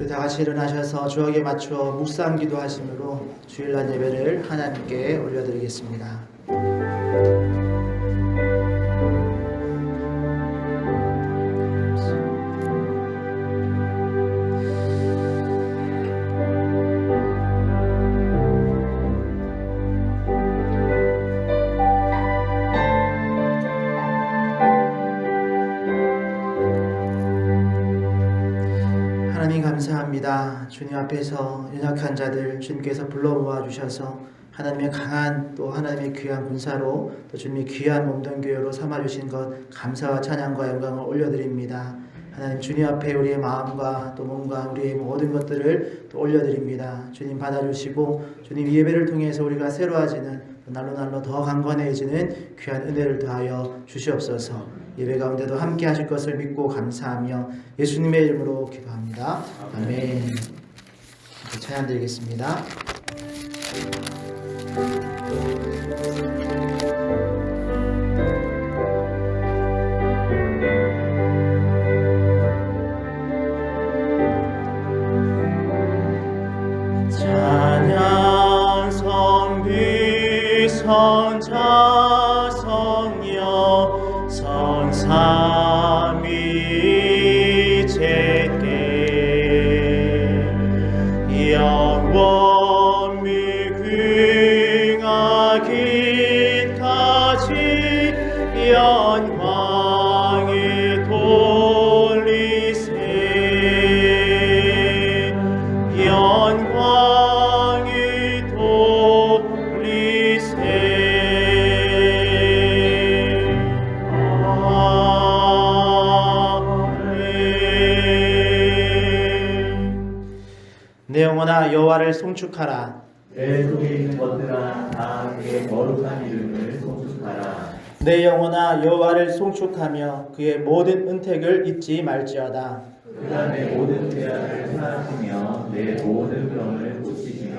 다 같이 일어나셔서 주역에 맞추어 묵상 기도하심으로 주일날 예배를 하나님께 올려드리겠습니다. 하나님 감사합니다. 주님 앞에서 연약한 자들 주님께서 불러 모아 주셔서 하나님의 강한 또 하나님의 귀한 군사로 또 주님의 귀한 몸된 교회로 삼아 주신 것 감사와 찬양과 영광을 올려드립니다. 하나님 주님 앞에 우리의 마음과 또 몸과 우리의 모든 것들을 또 올려드립니다. 주님 받아주시고 주님 예배를 통해서 우리가 새로워지는 날로 더 강건해지는 귀한 은혜를 더하여 주시옵소서. 예배 가운데도 함께 하실 것을 믿고 감사하며 예수님의 이름으로 기도합니다. 아멘. 찬양 드리겠습니다. 찬양 성비 성자 성녀 성삼위 제께 영원 미궁하기까지 영광에 돌리세 영광에 돌리세 내 영혼아 여호와를 송축하라. 내 속에 있는 것들아 다 그의 거룩한 이름을 송축하라. 내 영혼아 여호와를 송축하며 그의 모든 은택을 잊지 말지어다. 그가 내 모든 죄악을 사하시며 내 모든 병을 고치시며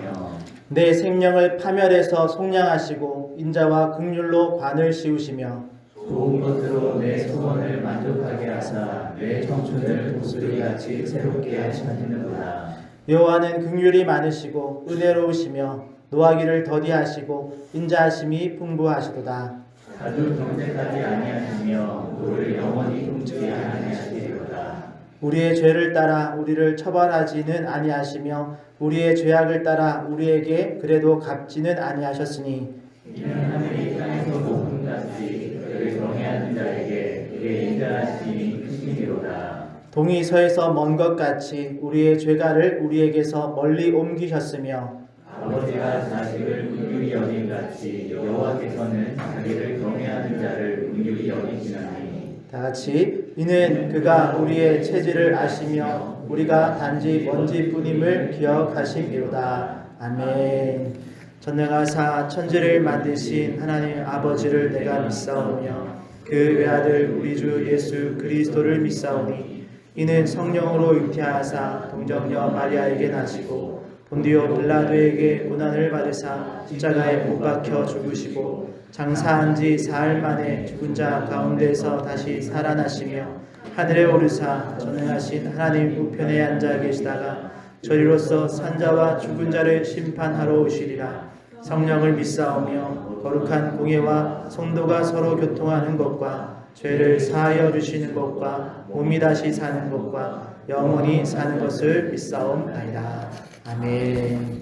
내 생명을 파멸해서 속량하시고 인자와 긍휼로 관을 씌우시며 좋은 것으로 내 소원을 만족하게 하사 내 청춘을 독수리같이 새롭게 하시는구나. 여호와는 긍휼이 많으시고 은혜로우시며 노하기를 더디하시고 인자하심이 풍부하시도다. 자주 경색하지 아니하시며 너를 영원히 굶지 아니하시리로다. 우리의 죄를 따라 우리를 처벌하지는 아니하시며 우리의 죄악을 따라 우리에게 그래도 갚지는 아니하셨으니 이는 하늘이 땅에서 높음같이 그를 경외하는 자에게 그의 인자하심이 크시니로다. 동이 서에서 먼 것 같이 우리의 죄가를 우리에게서 멀리 옮기셨으며 아버지가 자식을 긍휼히 여김같이 여호와께서는 자기를 경외하는 자를 긍휼히 여기시나니 다 같이 이는 그가 우리의 체질을 아시며 우리가 단지 먼지뿐임을 기억하심이로다. 아멘. 전능하사 천지를 만드신 하나님 아버지를 내가 믿사오며 그 외아들 우리 주 예수 그리스도를 믿사오니 이는 성령으로 잉태하사 동정녀 마리아에게 나시고 본디오 빌라도에게 고난을 받으사 십자가에 못 박혀 죽으시고 장사한 지 사흘 만에 죽은 자 가운데서 다시 살아나시며 하늘에 오르사 전능하신 하나님 우편에 앉아 계시다가 저리로서 산자와 죽은 자를 심판하러 오시리라. 성령을 믿사오며 거룩한 공예와 성도가 서로 교통하는 것과 죄를 사하여 주시는 것과 몸이 다시 사는 것과 영원히 사는 것을 믿사옵나이다. 아멘.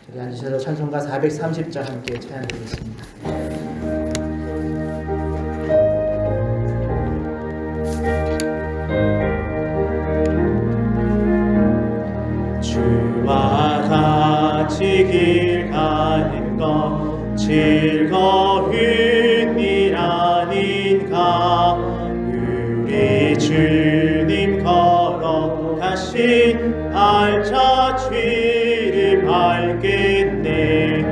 저기 앉으셔서 찬송가 430장 함께 찬양드리겠습니다. 주와 같이 길 가는 것 즐거운 일 아닌가. 우리 주님 걸어가신 발자취를 밟겠네.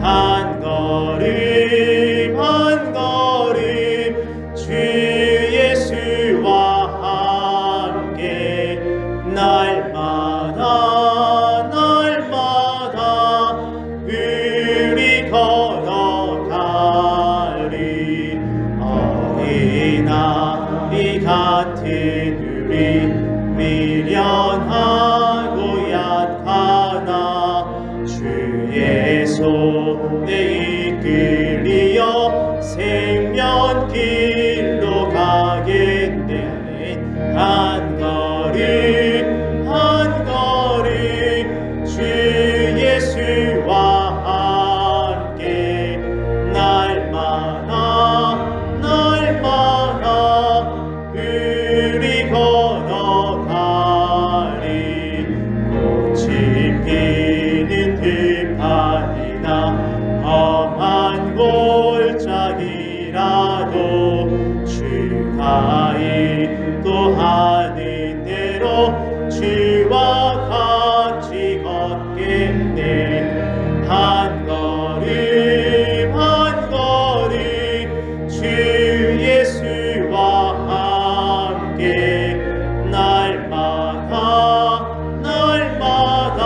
한 걸음 한 걸음 주 예수와 함께 날마다 우리 걸어가리. 어린아이 같은 우리 미련하고 주와 같이 걷겠네. 한 걸음 한 걸음 주 예수와 함께 날마다 날마다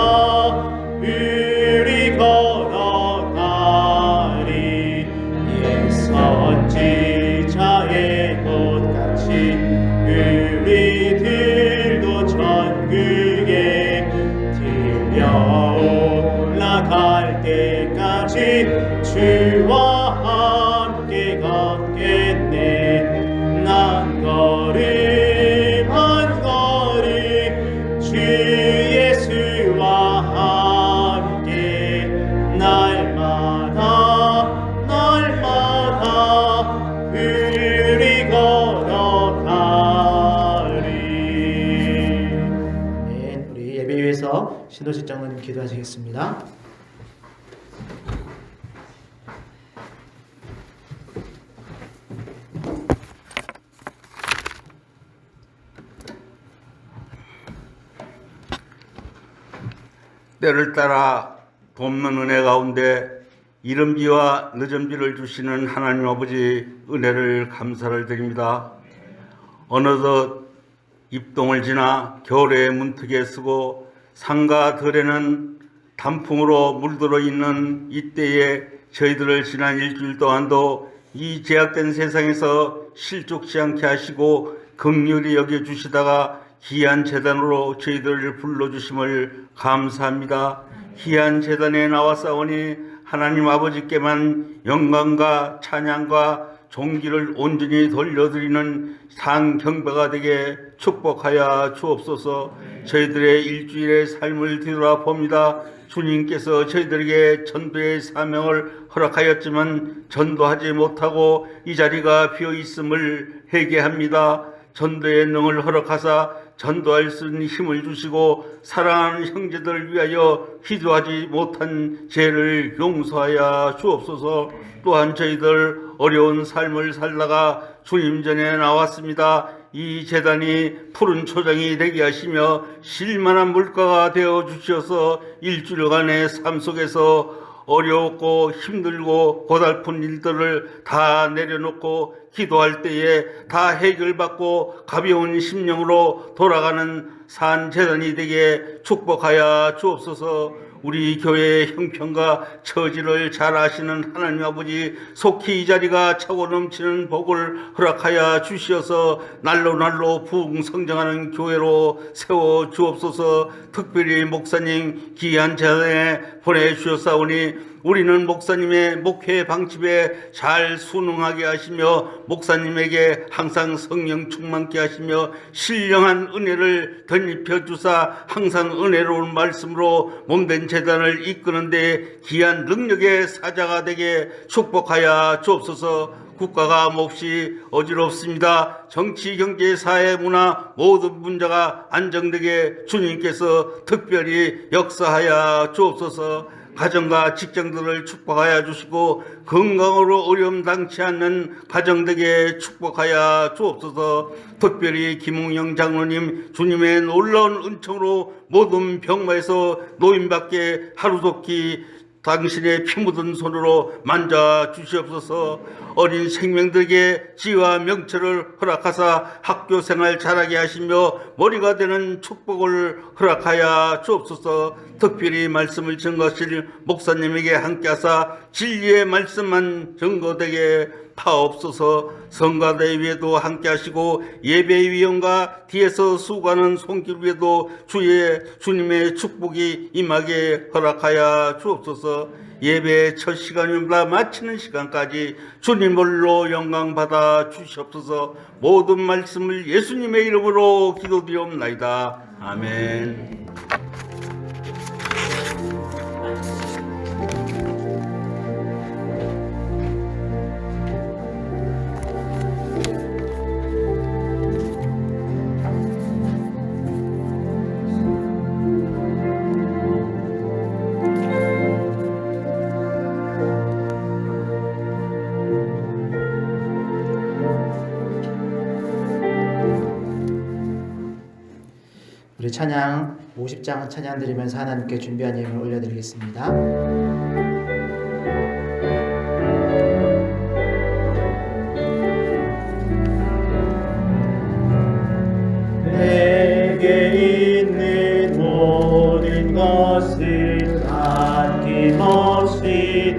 우리 걸어가리. 옛 선지자의 꽃같이 우리들도 천국에 들려 올라갈 때까지 주와 함께 걷겠네. 난 걸음 한 걸음 주 예수와 함께 날마다 날마다 우리 걸어가리. 네, 우리 예배 위해서 신도식 장로님 기도하시겠습니다. 때를 따라 돕는 은혜 가운데 이른비와 늦은비를 주시는 하나님 아버지 은혜를 감사를 드립니다. 어느덧 입동을 지나 겨울의 문턱에 서고 산과 들에는 단풍으로 물들어 있는 이때에 저희들을 지난 일주일 동안도 이 제약된 세상에서 실족치 않게 하시고 긍휼히 여겨주시다가 귀한 제단으로 저희들을 불러주심을 감사합니다. 귀한 제단에 나와싸우니 하나님 아버지께만 영광과 찬양과 존귀를 온전히 돌려드리는 상경배가 되게 축복하여 주옵소서. 저희들의 일주일의 삶을 뒤돌아봅니다. 주님께서 저희들에게 전도의 사명을 허락하였지만 전도하지 못하고 이 자리가 비어있음을 회개합니다. 전도의 능을 허락하사 전도할 수 있는 힘을 주시고 사랑하는 형제들을 위하여 기도하지 못한 죄를 용서하여 주옵소서. 또한 저희들 어려운 삶을 살다가 주님 전에 나왔습니다. 이 제단이 푸른 초장이 되게 하시며 실만한 물가가 되어 주셔서 일주일간의 삶 속에서 어려웠고 힘들고 고달픈 일들을 다 내려놓고 기도할 때에 다 해결받고 가벼운 심령으로 돌아가는 산제단이 되게 축복하여 주옵소서. 우리 교회의 형편과 처지를 잘 아시는 하나님 아버지, 속히 이 자리가 차고 넘치는 복을 허락하여 주시어서 날로 날로 부흥성장하는 교회로 세워 주옵소서. 특별히 목사님 귀한 제단에 보내주셨사오니 우리는 목사님의 목회 방침에 잘 순응하게 하시며 목사님에게 항상 성령 충만케 하시며 신령한 은혜를 덧입혀 주사 항상 은혜로운 말씀으로 몸된 제단을 이끄는 데 귀한 능력의 사자가 되게 축복하여 주옵소서. 국가가 몹시 어지럽습니다. 정치, 경제, 사회, 문화 모든 문제가 안정되게 주님께서 특별히 역사하여 주옵소서. 가정과 직장들을 축복하여 주시고 건강으로 어려움 당치 않는 가정되게 축복하여 주옵소서. 특별히 김웅영 장로님 주님의 놀라운 은총으로 모든 병마에서 노인밖에 하루속히 당신의 피 묻은 손으로 만져 주시옵소서. 어린 생명들에게 지혜와 명철을 허락하사 학교 생활 잘하게 하시며 머리가 되는 축복을 허락하여 주옵소서. 특별히 말씀을 증거하실 목사님에게 함께하사 진리의 말씀만 증거되게 파옵소서. 성가대 위에도 함께하시고 예배위원과 뒤에서 수고하는 손길 위에도 주님의 축복이 임하게 허락하여 주옵소서. 예배 첫 시간입니다. 마치는 시간까지 주님으로 영광 받아 주시옵소서. 모든 말씀을 예수님의 이름으로 기도드리옵나이다. 아멘. 찬양 50장 찬양 드리면서 하나님께 준비한 예물 올려드리겠습니다. 내게 있는 모든 것을 아낌없이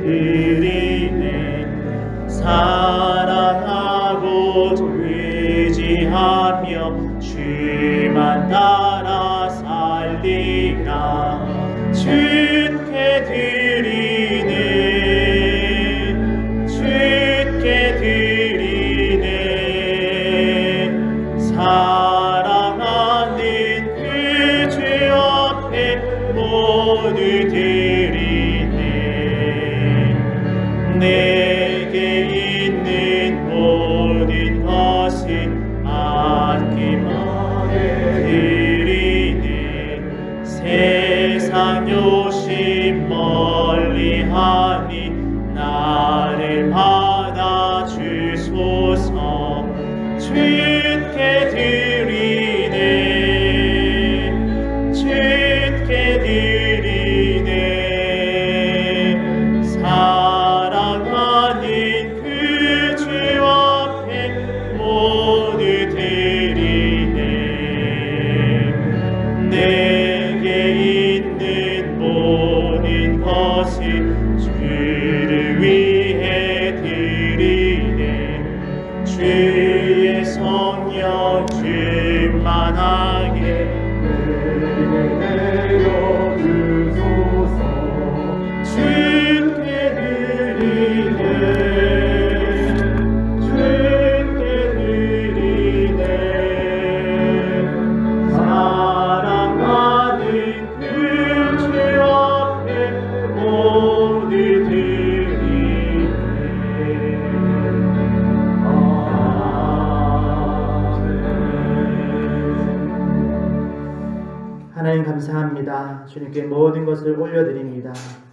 드리네. 사랑하고 의지하며 주만 따라 살리라. 주께 드리네. 주께 드리네. 사랑하는 그 주 앞에 모두 드리네. 내게 있는 모든 것을 아낌없이 드리네. 세상 욕심 멀리하니 나를 받아주소서. 주께 드리네. 주께 드리네. 사랑하는 그 주 앞에 모두 드리네. 내게 있는 모든 것을 주를 위해 드리네. 주의 성령 충만하게 내려주소서. 주께 드리네. 주께 드리네. 사랑하는 그 주 앞에 모두 드리네. 하나님 감사합니다. 주님께 모든 것을 올려드립니다.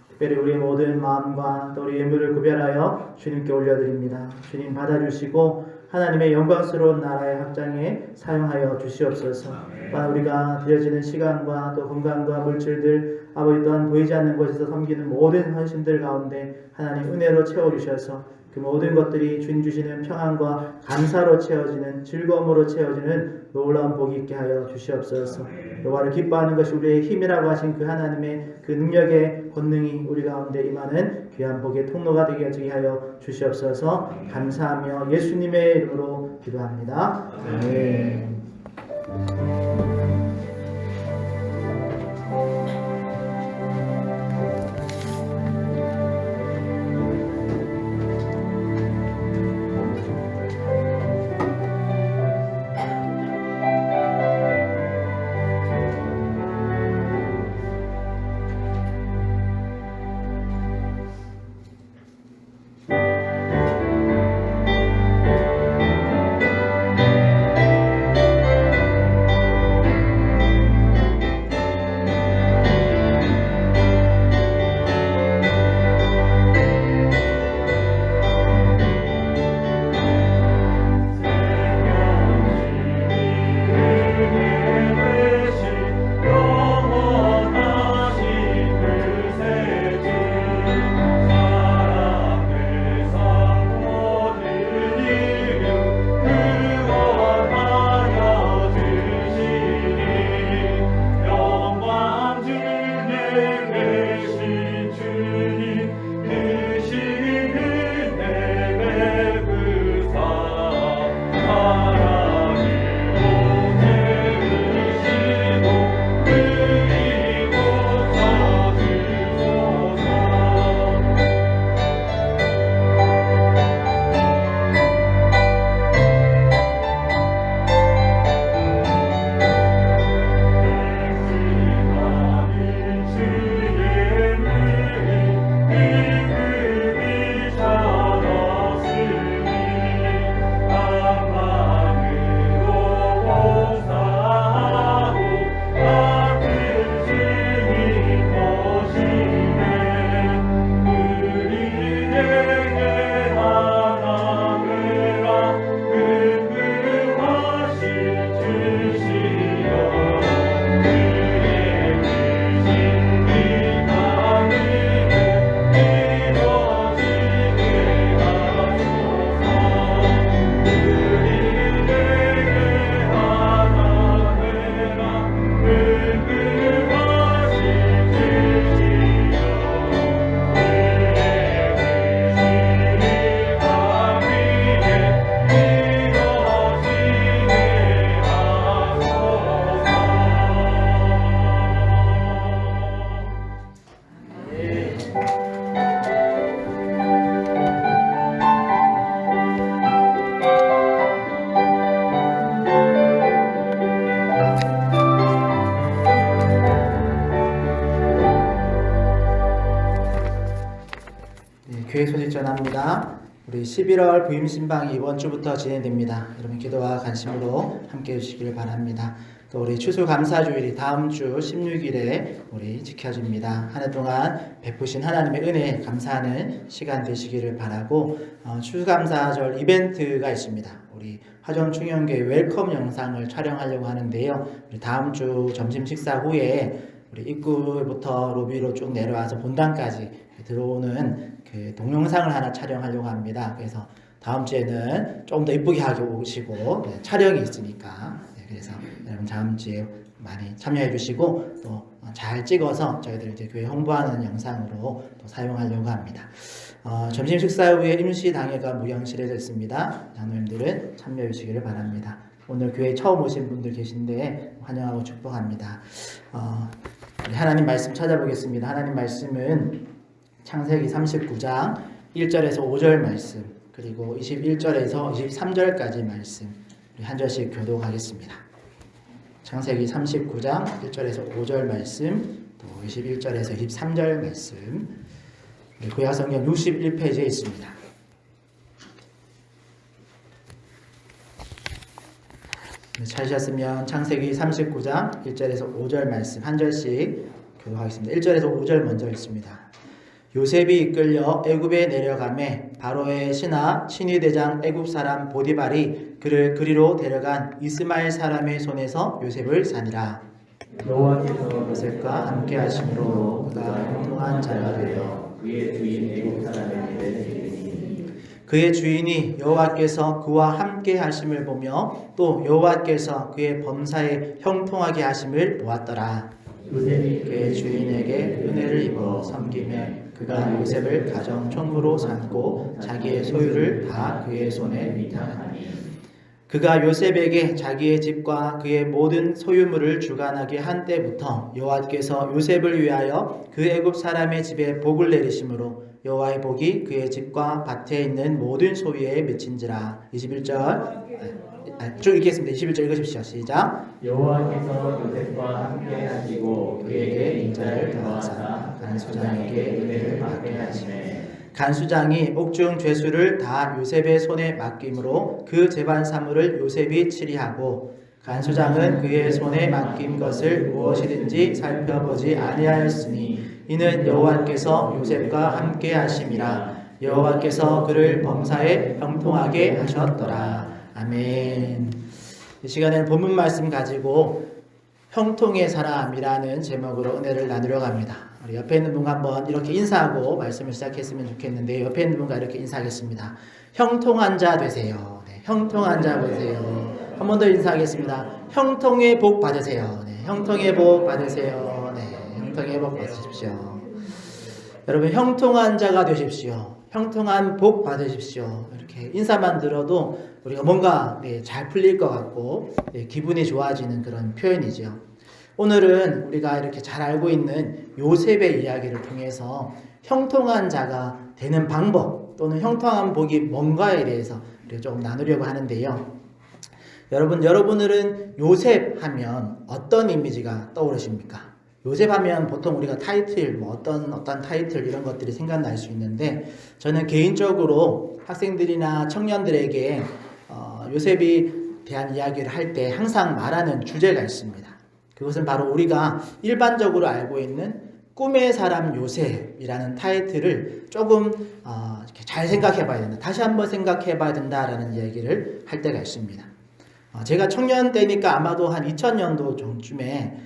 특별히 우리의 모든 마음과 또 우리 예물을 구별하여 주님께 올려드립니다. 주님 받아주시고 하나님의 영광스러운 나라의 확장에 사용하여 주시옵소서. 또한 우리가 드려지는 시간과 또 건강과 물질들, 아버지 또한 보이지 않는 곳에서 섬기는 모든 헌신들 가운데 하나님 은혜로 채워주셔서 그 모든 것들이 주님 주시는 평안과 감사로 채워지는, 즐거움으로 채워지는 놀라운 복이 있게 하여 주시옵소서. 여호와를 기뻐하는 것이 우리의 힘이라고 하신 그 하나님의 그 능력의 권능이 우리 가운데 임하는 귀한 복의 통로가 되게 하여 주시옵소서. 감사하며 예수님의 이름으로 기도합니다. 아멘. 교회 소식 전합니다. 우리 11월 부임 신방이 이번 주부터 진행됩니다. 여러분 기도와 관심으로 함께 해주시길 바랍니다. 또 우리 추수감사주일이 다음 주 16일에 우리 지켜집니다. 한 해 동안 베푸신 하나님의 은혜에 감사하는 시간 되시기를 바라고 추수감사절 이벤트가 있습니다. 우리 화정충영교회 웰컴 영상을 촬영하려고 하는데요. 우리 다음 주 점심 식사 후에 우리 입구부터 로비로 쭉 내려와서 본당까지 들어오는 그 동영상을 하나 촬영하려고 합니다. 그래서 다음 주에는 좀 더 이쁘게 하고 오시고 촬영이 있으니까 그래서 여러분 다음 주에 많이 참여해 주시고 또 잘 찍어서 저희들 이제 교회 홍보하는 영상으로 또 사용하려고 합니다. 점심 식사 후에 임시 당회가 무형실에져 있습니다. 장로님들은 참여해 주시기를 바랍니다. 오늘 교회 처음 오신 분들 계신데 환영하고 축복합니다. 우리 하나님 말씀 찾아보겠습니다. 하나님 말씀은 창세기 39장 1절에서 5절 말씀 그리고 21절에서 23절까지 말씀 우리 한 절씩 교독하겠습니다. 창세기 39장 1절에서 5절 말씀 또 21절에서 23절 말씀 구약성경 61페이지에 있습니다. 찾으셨으면 창세기 39장 1절에서 5절 말씀 한 절씩 교독하겠습니다. 1절에서 5절 먼저 읽습니다. 요셉이 이끌려 애굽에 내려가매 바로의 신하 친위대장 애굽 사람 보디발이 그를 그리로 데려간 이스마엘 사람의 손에서 요셉을 사니라. 여호와께서 요셉과 함께 하심으로 그가 형통한 자가 되어 그의 주인 애국 사람에게 되리니 그의 주인이 여호와께서 그와 함께 하심을 보며 또 여호와께서 그의 범사에 형통하게 하심을 보았더라. 요셉이 그의 주인에게 은혜를 입어 섬기면 그가 요셉을 가정 총무로 삼고 자기의 소유를 다 그의 손에 위탁하니 그가 요셉에게 자기의 집과 그의 모든 소유물을 주관하게 한 때부터 여호와께서 요셉을 위하여 그 애굽 사람의 집에 복을 내리심으로 여호와의 복이 그의 집과 밭에 있는 모든 소유에 미친지라. 21절 쭉 읽겠습니다. 21절 읽으십시오. 시작. 여호와께서 요셉과 함께 하시고 그에게 인자를 더하사 간수장에게 은혜를 받게 하시네. 간수장이 옥중 죄수를 다 요셉의 손에 맡김으로 그 재반 사물을 요셉이 치리하고 간수장은 그의 손에 맡긴 것을 무엇이든지 살펴보지 아니하였으니 이는 여호와께서 요셉과 함께 하심이라. 여호와께서 그를 범사에 형통하게 하셨더라. 아멘. 이 시간에는 본문 말씀 가지고 형통의 사람이라는 제목으로 은혜를 나누려고 합니다. 우리 옆에 있는 분과 한번 이렇게 인사하고 말씀을 시작했으면 좋겠는데 옆에 있는 분과 이렇게 인사하겠습니다. 형통한 자 되세요. 네, 형통한 자 되세요. 한 번 더 인사하겠습니다. 형통의 복 받으세요. 네, 형통의 복 받으세요. 네, 형통의 복 받으십시오. 여러분 형통한 자가 되십시오. 형통한 복 받으십시오. 이렇게 인사만 들어도 우리가 뭔가 잘 풀릴 것 같고 기분이 좋아지는 그런 표현이죠. 오늘은 우리가 이렇게 잘 알고 있는 요셉의 이야기를 통해서 형통한 자가 되는 방법 또는 형통한 복이 뭔가에 대해서 좀 나누려고 하는데요. 여러분들은 요셉 하면 어떤 이미지가 떠오르십니까? 요셉 하면 보통 우리가 타이틀, 어떤 타이틀 이런 것들이 생각날 수 있는데 저는 개인적으로 학생들이나 청년들에게 요셉이 대한 이야기를 할 때 항상 말하는 주제가 있습니다. 그것은 바로 우리가 일반적으로 알고 있는 꿈의 사람 요셉이라는 타이틀을 조금 이렇게 잘 생각해 봐야 된다. 다시 한번 생각해 봐야 된다라는 이야기를 할 때가 있습니다. 제가 청년 때니까 아마도 한 2000년도 정쯤에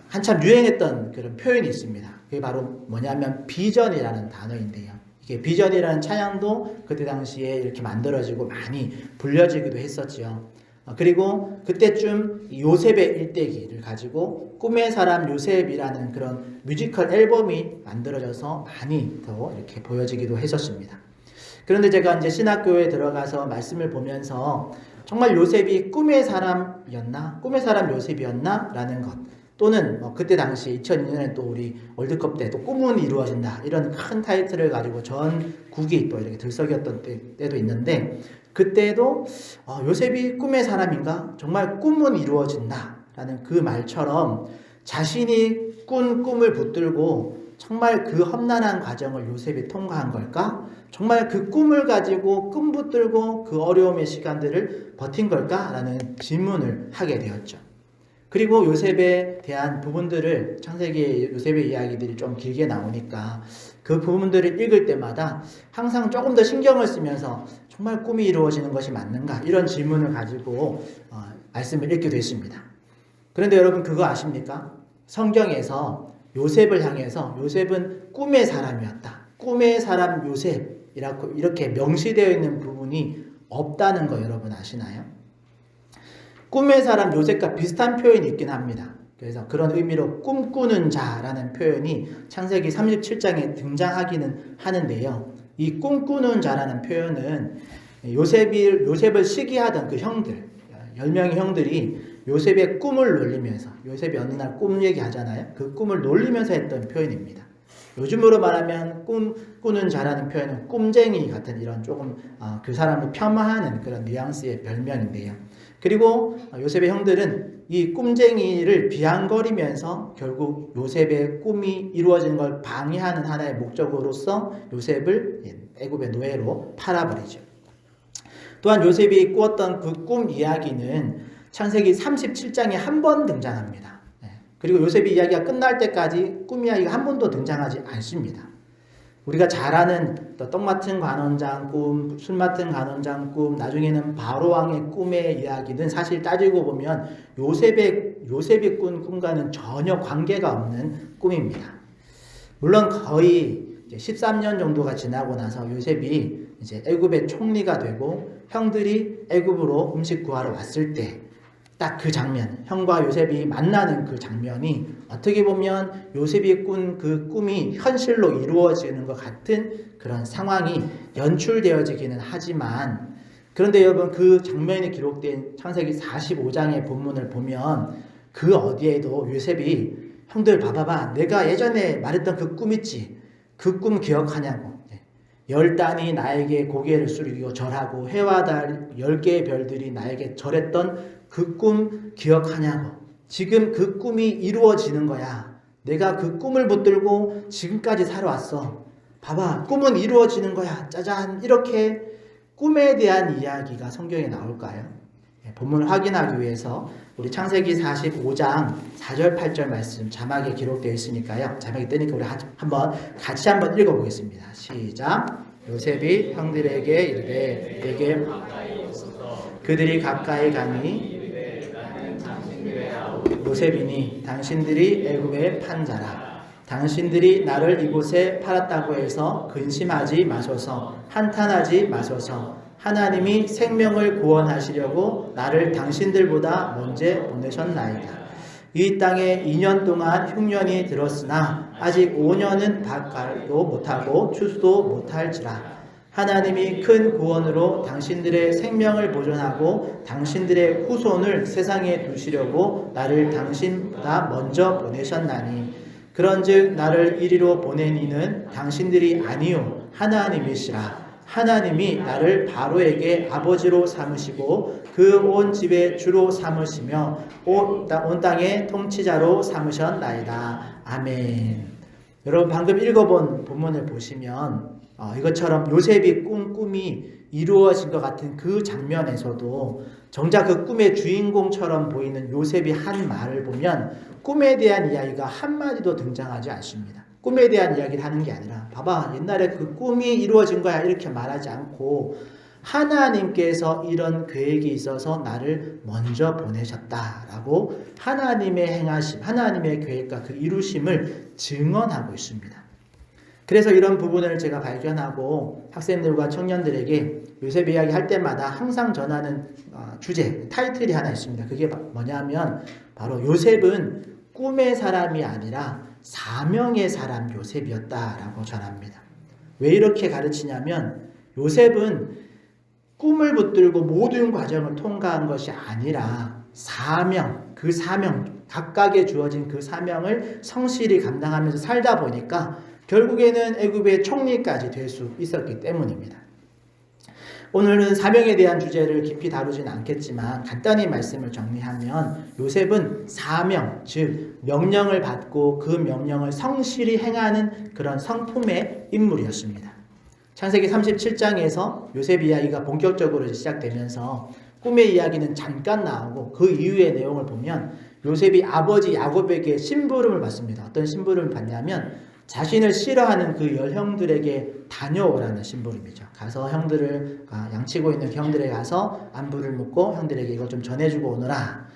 한참 유행했던 그런 표현이 있습니다. 그게 바로 뭐냐면 비전이라는 단어인데요. 이게 비전이라는 찬양도 그때 당시에 이렇게 만들어지고 많이 불려지기도 했었죠. 그리고 그때쯤 요셉의 일대기를 가지고 꿈의 사람 요셉이라는 그런 뮤지컬 앨범이 만들어져서 많이 더 이렇게 보여지기도 했었습니다. 그런데 제가 이제 신학교에 들어가서 말씀을 보면서 정말 요셉이 꿈의 사람이었나? 꿈의 사람 요셉이었나? 라는 것. 또는 그때 당시 2002년에 또 우리 월드컵 때 또 꿈은 이루어진다. 이런 큰 타이틀을 가지고 전국이 또 이렇게 들썩였던 때도 있는데 그때도 요셉이 꿈의 사람인가? 정말 꿈은 이루어진다. 라는 그 말처럼 자신이 꾼 꿈을 붙들고 정말 그 험난한 과정을 요셉이 통과한 걸까? 정말 그 꿈을 가지고 끈 붙들고 그 어려움의 시간들을 버틴 걸까? 라는 질문을 하게 되었죠. 그리고 요셉에 대한 부분들을 창세기 요셉의 이야기들이 좀 길게 나오니까 그 부분들을 읽을 때마다 항상 조금 더 신경을 쓰면서 정말 꿈이 이루어지는 것이 맞는가? 이런 질문을 가지고 말씀을 읽게 됐습니다. 그런데 여러분 그거 아십니까? 성경에서 요셉을 향해서 요셉은 꿈의 사람이었다. 꿈의 사람 요셉이라고 이렇게 명시되어 있는 부분이 없다는 거 여러분 아시나요? 꿈의 사람 요셉과 비슷한 표현이 있긴 합니다. 그래서 그런 의미로 꿈꾸는 자라는 표현이 창세기 37장에 등장하기는 하는데요. 이 꿈꾸는 자라는 표현은 요셉을 시기하던 그 형들, 10명의 형들이 요셉의 꿈을 놀리면서, 요셉이 어느 날 꿈 얘기하잖아요. 그 꿈을 놀리면서 했던 표현입니다. 요즘으로 말하면 꿈꾸는 자라는 표현은 꿈쟁이 같은 이런 조금 그 사람을 폄하하는 그런 뉘앙스의 별명인데요. 그리고 요셉의 형들은 이 꿈쟁이를 비아냥거리면서 결국 요셉의 꿈이 이루어지는 걸 방해하는 하나의 목적으로서 요셉을 애굽의 노예로 팔아버리죠. 또한 요셉이 꾸었던 그 꿈 이야기는 창세기 37장에 한 번 등장합니다. 그리고 요셉의 이야기가 끝날 때까지 꿈 이야기가 한 번도 등장하지 않습니다. 우리가 잘 아는 떡 맡은 관원장 꿈, 술 맡은 관원장 꿈, 나중에는 바로왕의 꿈의 이야기는 사실 따지고 보면 요셉이 꾼 꿈과는 전혀 관계가 없는 꿈입니다. 물론 거의 13년 정도가 지나고 나서 요셉이 이제 애굽의 총리가 되고 형들이 애굽으로 음식 구하러 왔을 때 딱 그 장면, 형과 요셉이 만나는 그 장면이 어떻게 보면 요셉이 꾼 그 꿈이 현실로 이루어지는 것 같은 그런 상황이 연출되어지기는 하지만, 그런데 여러분 그 장면이 기록된 창세기 45장의 본문을 보면 그 어디에도 요셉이 형들 봐봐봐, 내가 예전에 말했던 그 꿈 있지? 그 꿈 기억하냐고. 10단이 나에게 고개를 숙이고 절하고 해와 달 10개의 별들이 나에게 절했던 그 꿈 기억하냐고. 지금 그 꿈이 이루어지는 거야. 내가 그 꿈을 붙들고 지금까지 살아왔어. 봐봐, 꿈은 이루어지는 거야. 짜잔. 이렇게 꿈에 대한 이야기가 성경에 나올까요? 본문을 확인하기 위해서 우리 창세기 45장 4절 8절 말씀 자막에 기록되어 있으니까요. 자막이 뜨니까 우리 같이 한번 읽어보겠습니다. 시작. 요셉이 형들에게 이르되 내게 그들이 가까이 가니 요셉이니 당신들이 애굽에 판 자라. 당신들이 나를 이곳에 팔았다고 해서 근심하지 마소서. 한탄하지 마소서. 하나님이 생명을 구원하시려고 나를 당신들보다 먼저 보내셨나이다. 이 땅에 2년 동안 흉년이 들었으나 아직 5년은 밭갈도 못하고 추수도 못할지라. 하나님이 큰 구원으로 당신들의 생명을 보존하고 당신들의 후손을 세상에 두시려고 나를 당신보다 먼저 보내셨나니, 그런즉 나를 이리로 보낸 이는 당신들이 아니요 하나님이시라. 하나님이 나를 바로에게 아버지로 삼으시고 그 온 집의 주로 삼으시며 온 땅의 통치자로 삼으셨나이다. 아멘. 여러분 방금 읽어본 본문을 보시면 이것처럼 요셉이 꾼 꿈이 이루어진 것 같은 그 장면에서도 정작 그 꿈의 주인공처럼 보이는 요셉이 한 말을 보면 꿈에 대한 이야기가 한마디도 등장하지 않습니다. 꿈에 대한 이야기를 하는 게 아니라 봐봐 옛날에 그 꿈이 이루어진 거야 이렇게 말하지 않고 하나님께서 이런 계획이 있어서 나를 먼저 보내셨다라고 하나님의 행하심, 하나님의 계획과 그 이루심을 증언하고 있습니다. 그래서 이런 부분을 제가 발견하고 학생들과 청년들에게 요셉 이야기 할 때마다 항상 전하는 주제, 타이틀이 하나 있습니다. 그게 뭐냐면 바로 요셉은 꿈의 사람이 아니라 사명의 사람 요셉이었다라고 전합니다. 왜 이렇게 가르치냐면 요셉은 꿈을 붙들고 모든 과정을 통과한 것이 아니라 사명, 그 사명, 각각의 주어진 그 사명을 성실히 감당하면서 살다 보니까 결국에는 애굽의 총리까지 될 수 있었기 때문입니다. 오늘은 사명에 대한 주제를 깊이 다루진 않겠지만 간단히 말씀을 정리하면 요셉은 사명, 즉 명령을 받고 그 명령을 성실히 행하는 그런 성품의 인물이었습니다. 창세기 37장에서 요셉 이야기가 본격적으로 시작되면서 꿈의 이야기는 잠깐 나오고 그 이후의 내용을 보면 요셉이 아버지 야곱에게 심부름을 받습니다. 어떤 심부름을 받냐면 자신을 싫어하는 그 형들에게 다녀오라는 심부름이죠. 가서 형들을 양치고 있는 형들에 가서 안부를 묻고 형들에게 이거 좀 전해주고 오너라.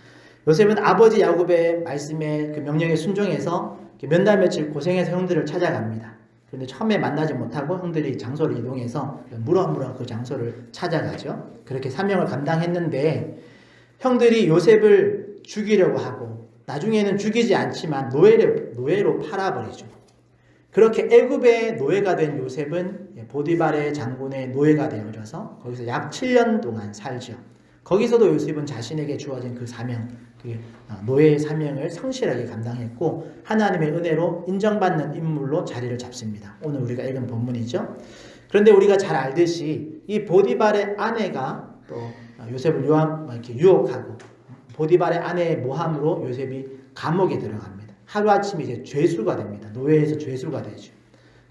요셉은 아버지 야곱의 말씀에 그 명령에 순종해서 몇 달 며칠 고생해서 형들을 찾아갑니다. 그런데 처음에 만나지 못하고 형들이 장소를 이동해서 무럭무럭 그 장소를 찾아가죠. 그렇게 사명을 감당했는데 형들이 요셉을 죽이려고 하고 나중에는 죽이지 않지만 노예로 팔아버리죠. 그렇게 애굽의 노예가 된 요셉은 보디발의 장군의 노예가 되어져서 거기서 약 7년 동안 살죠. 거기서도 요셉은 자신에게 주어진 그 사명, 그 노예의 사명을 성실하게 감당했고 하나님의 은혜로 인정받는 인물로 자리를 잡습니다. 오늘 우리가 읽은 본문이죠. 그런데 우리가 잘 알듯이 이 보디발의 아내가 또 요셉을 이렇게 유혹하고 보디발의 아내의 모함으로 요셉이 감옥에 들어갑니다. 하루아침에 이제 죄수가 됩니다. 노예에서 죄수가 되죠.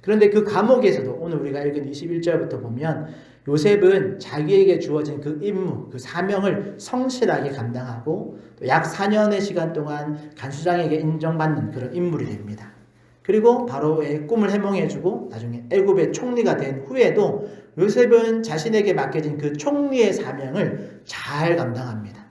그런데 그 감옥에서도 오늘 우리가 읽은 21절부터 보면 요셉은 자기에게 주어진 그 임무, 그 사명을 성실하게 감당하고 또 약 4년의 시간 동안 간수장에게 인정받는 그런 인물이 됩니다. 그리고 바로의 꿈을 해몽해주고 나중에 애굽의 총리가 된 후에도 요셉은 자신에게 맡겨진 그 총리의 사명을 잘 감당합니다.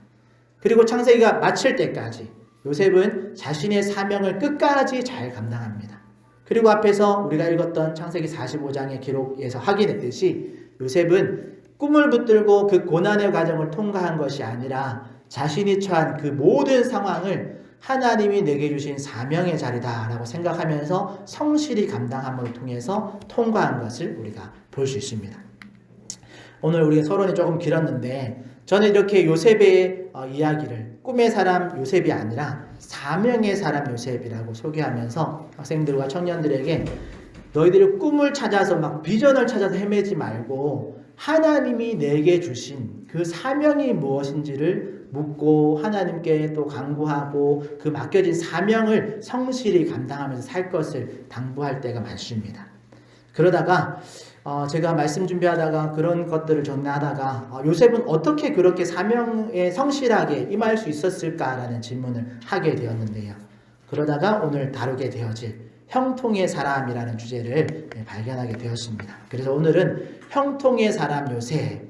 그리고 창세기가 마칠 때까지 요셉은 자신의 사명을 끝까지 잘 감당합니다. 그리고 앞에서 우리가 읽었던 창세기 45장의 기록에서 확인했듯이 요셉은 꿈을 붙들고 그 고난의 과정을 통과한 것이 아니라 자신이 처한 그 모든 상황을 하나님이 내게 주신 사명의 자리다라고 생각하면서 성실히 감당함을 통해서 통과한 것을 우리가 볼 수 있습니다. 오늘 우리가 서론이 조금 길었는데 저는 이렇게 요셉의 이야기를 꿈의 사람 요셉이 아니라 사명의 사람 요셉이라고 소개하면서 학생들과 청년들에게 너희들이 꿈을 찾아서 막 비전을 찾아서 헤매지 말고 하나님이 내게 주신 그 사명이 무엇인지를 묻고 하나님께 또 간구하고 그 맡겨진 사명을 성실히 감당하면서 살 것을 당부할 때가 많습니다. 그러다가 제가 말씀 준비하다가 그런 것들을 정리하다가 요셉은 어떻게 그렇게 사명에 성실하게 임할 수 있었을까라는 질문을 하게 되었는데요. 그러다가 오늘 다루게 되어질 형통의 사람이라는 주제를 발견하게 되었습니다. 그래서 오늘은 형통의 사람 요셉,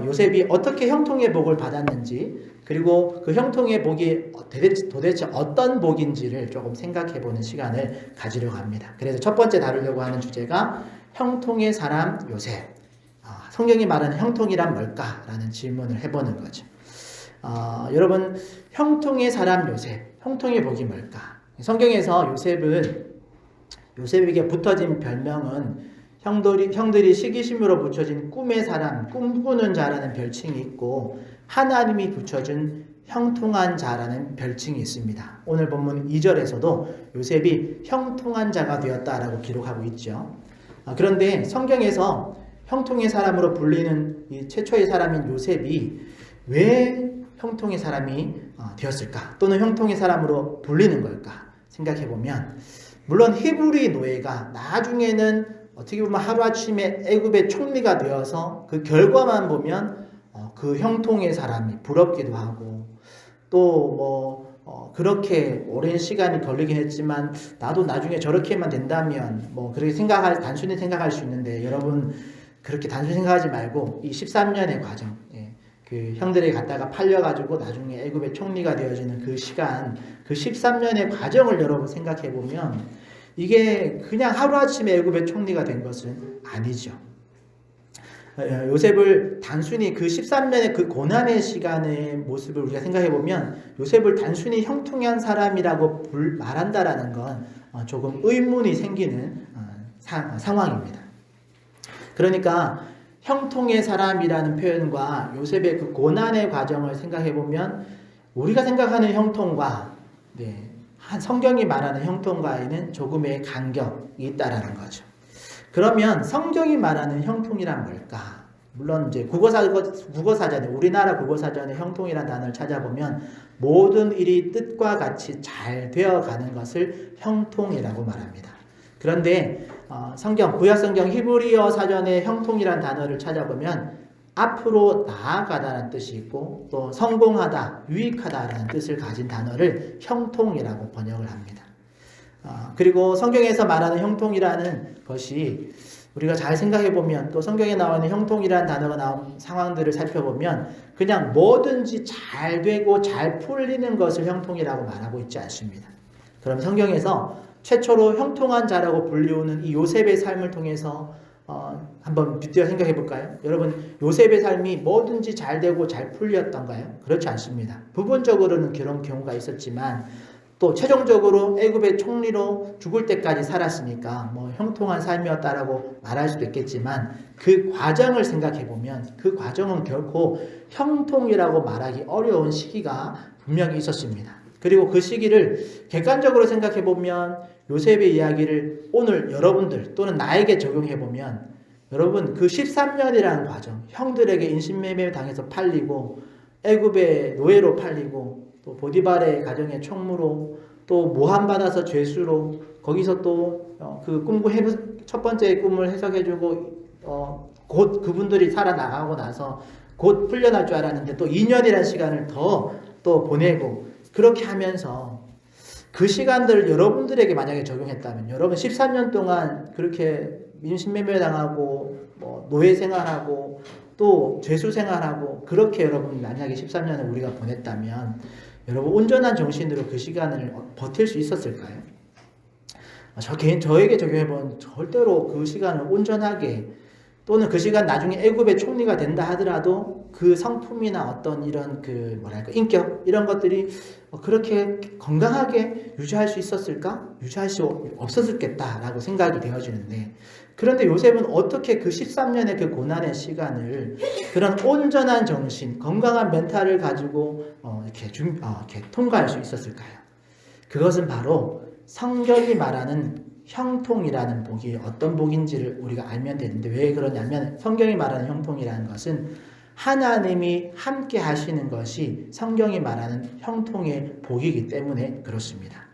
요셉이 어떻게 형통의 복을 받았는지 그리고 그 형통의 복이 도대체 어떤 복인지를 조금 생각해보는 시간을 가지려고 합니다. 그래서 첫 번째 다루려고 하는 주제가 형통의 사람 요셉. 성경이 말하는 형통이란 뭘까라는 질문을 해보는 거죠. 여러분, 형통의 사람 요셉, 형통의 복이 뭘까? 성경에서 요셉에게 붙어진 별명은 형들이 시기심으로 붙여진 꿈의 사람, 꿈꾸는 자라는 별칭이 있고 하나님이 붙여준 형통한 자라는 별칭이 있습니다. 오늘 본문 2절에서도 요셉이 형통한 자가 되었다라고 기록하고 있죠. 그런데 성경에서 형통의 사람으로 불리는 이 최초의 사람인 요셉이 왜 형통의 사람이 되었을까? 또는 형통의 사람으로 불리는 걸까? 생각해보면 물론 히브리 노예가 나중에는 어떻게 보면 하루아침에 애굽의 총리가 되어서 그 결과만 보면 그 형통의 사람이 부럽기도 하고 또 그렇게 오랜 시간이 걸리긴 했지만 나도 나중에 저렇게만 된다면 그렇게 단순히 생각할 수 있는데 여러분 그렇게 단순히 생각하지 말고 이 13년의 과정, 그 형들에게 갔다가 팔려가지고 나중에 애굽의 총리가 되어지는 그 시간, 그 13년의 과정을 여러분 생각해보면 이게 그냥 하루아침에 애굽의 총리가 된 것은 아니죠. 요셉을 단순히 그 13년의 그 고난의 시간의 모습을 우리가 생각해보면 요셉을 단순히 형통한 사람이라고 말한다라는 건 조금 의문이 생기는 상황입니다. 그러니까 형통의 사람이라는 표현과 요셉의 그 고난의 과정을 생각해보면 우리가 생각하는 형통과 성경이 말하는 형통과에는 조금의 간격이 있다라는 거죠. 그러면 성경이 말하는 형통이란 뭘까? 물론 이제 국어사전에 우리나라 국어사전에 형통이라는 단어를 찾아보면 모든 일이 뜻과 같이 잘 되어가는 것을 형통이라고 말합니다. 그런데 구약성경 히브리어 사전에 형통이라는 단어를 찾아보면 앞으로 나아가다라는 뜻이 있고 또 성공하다, 유익하다라는 뜻을 가진 단어를 형통이라고 번역을 합니다. 그리고 성경에서 말하는 형통이라는 것이 우리가 잘 생각해 보면 또 성경에 나오는 형통이라는 단어가 나온 상황들을 살펴보면 그냥 뭐든지 잘 되고 잘 풀리는 것을 형통이라고 말하고 있지 않습니다. 그럼 성경에서 최초로 형통한 자라고 불리우는 이 요셉의 삶을 통해서 한번 빗대어 생각해 볼까요? 여러분, 요셉의 삶이 뭐든지 잘 되고 잘 풀렸던가요? 그렇지 않습니다. 부분적으로는 그런 경우가 있었지만 또 최종적으로 애굽의 총리로 죽을 때까지 살았으니까 뭐 형통한 삶이었다라고 말할 수도 있겠지만 그 과정을 생각해 보면 그 과정은 결코 형통이라고 말하기 어려운 시기가 분명히 있었습니다. 그리고 그 시기를 객관적으로 생각해 보면 요셉의 이야기를 오늘 여러분들 또는 나에게 적용해 보면 여러분 그 13년이라는 과정, 형들에게 인신매매 당해서 팔리고 애굽의 노예로 팔리고 또 보디발의 가정의 총무로 또 모함받아서 죄수로 거기서 또 그 첫 번째 꿈을 해석해주고 곧 그분들이 살아나가고 나서 곧 풀려날 줄 알았는데 또 2년이라는 시간을 또 보내고 그렇게 하면서 그 시간들을 여러분들에게 만약에 적용했다면 여러분 13년 동안 그렇게 인신매매 당하고 노예 생활하고 또 죄수 생활하고 그렇게 여러분 만약에 13년을 우리가 보냈다면 여러분 온전한 정신으로 그 시간을 버틸 수 있었을까요? 저에게 적용해보면 절대로 그 시간을 온전하게 또는 그 시간 나중에 애굽의 총리가 된다 하더라도 그 성품이나 어떤 이런 인격 이런 것들이 그렇게 건강하게 유지할 수 있었을까? 유지할 수 없었겠다라고 생각이 되어지는데 그런데 요셉은 어떻게 그 13년의 그 고난의 시간을 그런 온전한 정신, 건강한 멘탈을 가지고 이렇게 통과할 수 있었을까요? 그것은 바로 성경이 말하는 형통이라는 복이 어떤 복인지를 우리가 알면 되는데 왜 그러냐면 성경이 말하는 형통이라는 것은 하나님이 함께 하시는 것이 성경이 말하는 형통의 복이기 때문에 그렇습니다.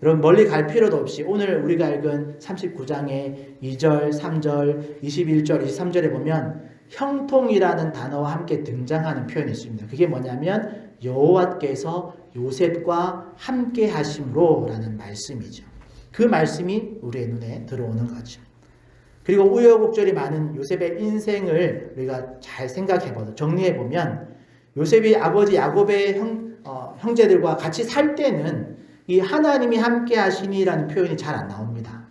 여러분 멀리 갈 필요도 없이 오늘 우리가 읽은 39장의 2절, 3절, 21절, 23절에 보면 형통이라는 단어와 함께 등장하는 표현이 있습니다. 그게 뭐냐면 여호와께서 요셉과 함께 하심으로 라는 말씀이죠. 그 말씀이 우리의 눈에 들어오는 거죠. 그리고 우여곡절이 많은 요셉의 인생을 우리가 잘 생각해보자 정리해보면 요셉이 아버지 야곱의 형제들과 같이 살 때는 이 하나님이 함께 하시니라는 표현이 잘 안 나옵니다.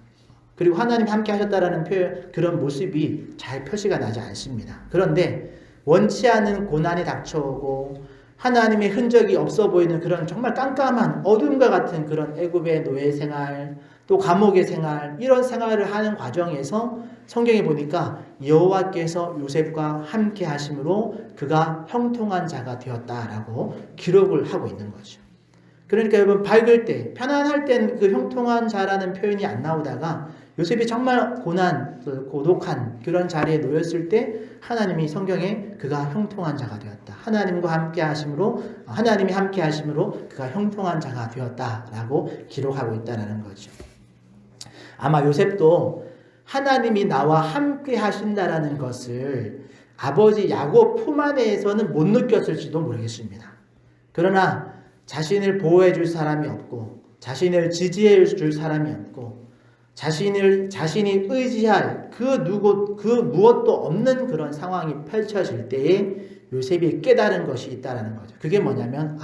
그리고 하나님이 함께 하셨다라는 표현, 그런 모습이 잘 표시가 나지 않습니다. 그런데 원치 않은 고난이 닥쳐오고 하나님의 흔적이 없어 보이는 그런 정말 깜깜한 어둠과 같은 그런 애굽의 노예 생활 또 감옥의 생활 이런 생활을 하는 과정에서 성경에 보니까 여호와께서 요셉과 함께 하심으로 그가 형통한 자가 되었다라고 기록을 하고 있는 거죠. 그러니까 여러분 밝을 때 편안할 땐 그 형통한 자라는 표현이 안 나오다가 요셉이 정말 고독한 그런 자리에 놓였을 때 하나님이 성경에 그가 형통한 자가 되었다. 하나님이 함께 하심으로 그가 형통한 자가 되었다라고 기록하고 있다라는 거죠. 아마 요셉도 하나님이 나와 함께 하신다라는 것을 아버지 야곱 품 안에서는 못 느꼈을지도 모르겠습니다. 그러나 자신을 보호해 줄 사람이 없고 자신을 지지해 줄 사람이 없고 자신이 의지할 그 무엇도 없는 그런 상황이 펼쳐질 때에 요셉이 깨달은 것이 있다라는 거죠. 그게 뭐냐면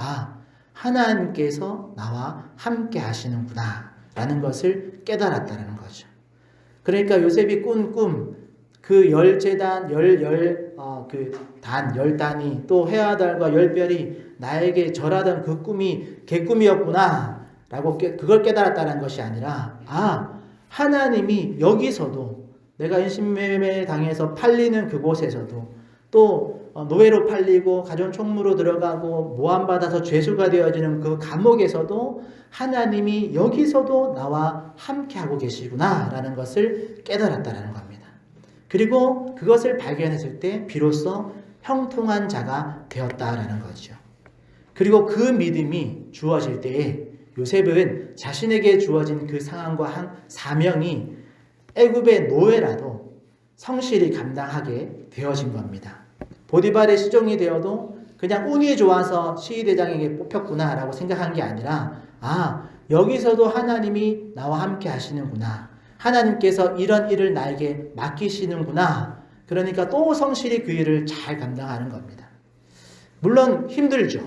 하나님께서 나와 함께 하시는구나 라는 것을 깨달았다는 거죠. 그러니까 요셉이 꾼 꿈, 그 10제단, 10단이 또 해와 달과 10별이 나에게 절하던 그 꿈이 개꿈이었구나 라고 그걸 깨달았다는 것이 아니라 하나님이 여기서도 내가 인신매매 당해서 팔리는 그곳에서도 또 노예로 팔리고 가정 총무로 들어가고 모함받아서 죄수가 되어지는 그 감옥에서도 하나님이 여기서도 나와 함께하고 계시구나 라는 것을 깨달았다는 겁니다. 그리고 그것을 발견했을 때 비로소 형통한 자가 되었다라는 거죠. 그리고 그 믿음이 주어질 때에 요셉은 자신에게 주어진 그 상황과 사명이 애굽의 노예라도 성실히 감당하게 되어진 겁니다. 보디발의 시종이 되어도 그냥 운이 좋아서 시위대장에게 뽑혔구나라고 생각한 게 아니라 여기서도 하나님이 나와 함께 하시는구나. 하나님께서 이런 일을 나에게 맡기시는구나. 그러니까 또 성실히 그 일을 잘 감당하는 겁니다. 물론 힘들죠.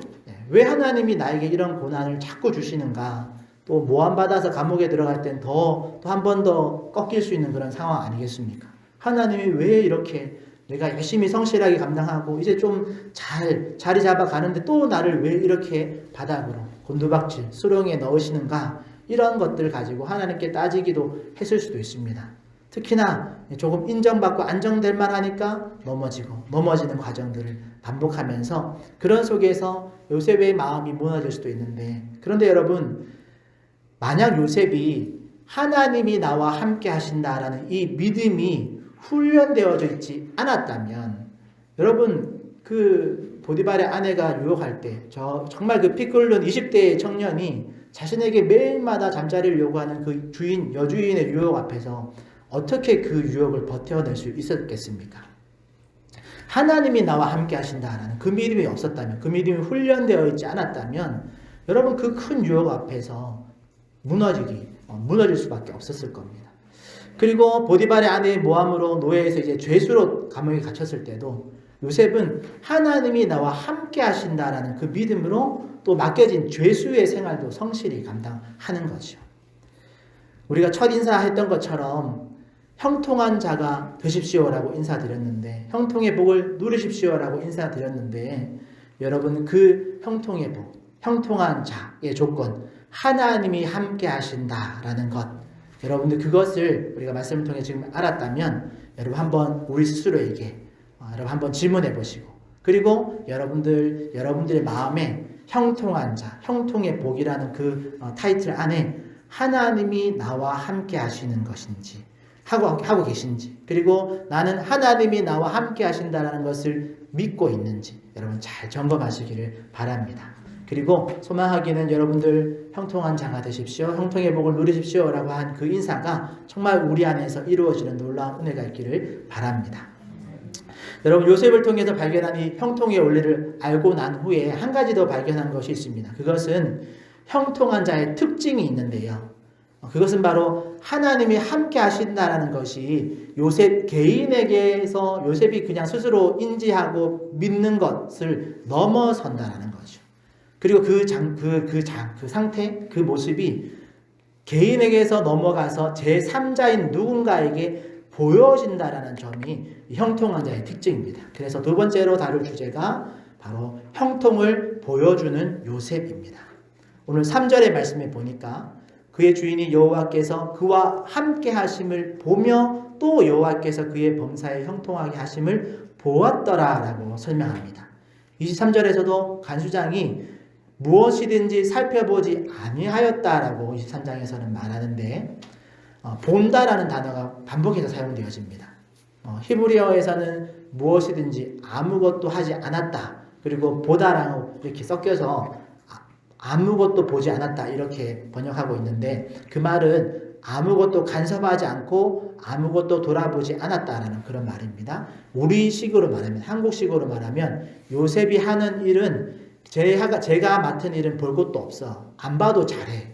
왜 하나님이 나에게 이런 고난을 자꾸 주시는가? 또 모함받아서 감옥에 들어갈 땐 또 한 번 더 꺾일 수 있는 그런 상황 아니겠습니까? 하나님이 왜 이렇게 내가 열심히 성실하게 감당하고 이제 좀 잘 자리 잡아 가는데 또 나를 왜 이렇게 바닥으로 곤두박질 수렁에 넣으시는가? 이런 것들 가지고 하나님께 따지기도 했을 수도 있습니다. 특히나 조금 인정받고 안정될 만하니까 넘어지는 과정들을 반복하면서 그런 속에서 요셉의 마음이 무너질 수도 있는데, 그런데 여러분, 만약 요셉이 하나님이 나와 함께 하신다라는 이 믿음이 훈련되어져 있지 않았다면, 여러분 그 보디발의 아내가 유혹할 때 정말 그 피 끓는 20대의 청년이 자신에게 매일마다 잠자리를 요구하는 그 여주인의 유혹 앞에서 어떻게 그 유혹을 버텨낼 수 있었겠습니까? 하나님이 나와 함께 하신다라는 그 믿음이 없었다면, 그 믿음이 훈련되어 있지 않았다면 여러분 그 큰 유혹 앞에서 무너질 수밖에 없었을 겁니다. 그리고 보디발의 아내의 모함으로 노예에서 이제 죄수로 감옥에 갇혔을 때도 요셉은 하나님이 나와 함께 하신다라는 그 믿음으로 또 맡겨진 죄수의 생활도 성실히 감당하는 거죠. 우리가 첫 인사했던 것처럼 형통한 자가 되십시오라고 인사드렸는데, 형통의 복을 누리십시오라고 인사드렸는데, 여러분 그 형통의 복, 형통한 자의 조건, 하나님이 함께 하신다라는 것, 여러분들 그것을 우리가 말씀을 통해 지금 알았다면 여러분 한번 우리 스스로에게 여러분 한번 질문해 보시고, 그리고 여러분들의 마음에 형통한 자, 형통의 복이라는 그 타이틀 안에 하나님이 나와 함께 하시는 것인지 하고 계신지, 그리고 나는 하나님이 나와 함께 하신다는 것을 믿고 있는지 여러분 잘 점검하시기를 바랍니다. 그리고 소망하기는 여러분들 형통한 자가 되십시오, 형통의 복을 누리십시오 라고 한 그 인사가 정말 우리 안에서 이루어지는 놀라운 은혜가 있기를 바랍니다. 여러분 요셉을 통해서 발견한 이 형통의 원리를 알고 난 후에 한 가지 더 발견한 것이 있습니다. 그것은 형통한 자의 특징이 있는데요. 그것은 바로 하나님이 함께 하신다라는 것이 요셉 개인에게서 요셉이 그냥 스스로 인지하고 믿는 것을 넘어선다라는 거죠. 그리고 그 상태, 그 모습이 개인에게서 넘어가서 제3자인 누군가에게 보여진다라는 점이 형통한 자의 특징입니다. 그래서 두 번째로 다룰 주제가 바로 형통을 보여주는 요셉입니다. 오늘 3절의 말씀에 보니까 그의 주인이 여호와께서 그와 함께 하심을 보며 또 여호와께서 그의 범사에 형통하게 하심을 보았더라라고 설명합니다. 23절에서도 간수장이 무엇이든지 살펴보지 아니하였다라고 23장에서는 말하는데, 본다라는 단어가 반복해서 사용되어집니다. 히브리어에서는 무엇이든지 아무것도 하지 않았다, 그리고 보다라고 이렇게 섞여서 아무것도 보지 않았다 이렇게 번역하고 있는데, 그 말은 아무것도 간섭하지 않고 아무것도 돌아보지 않았다라는 그런 말입니다. 우리식으로 말하면, 한국식으로 말하면 요셉이 하는 일은 제가 맡은 일은 볼 것도 없어, 안 봐도 잘해,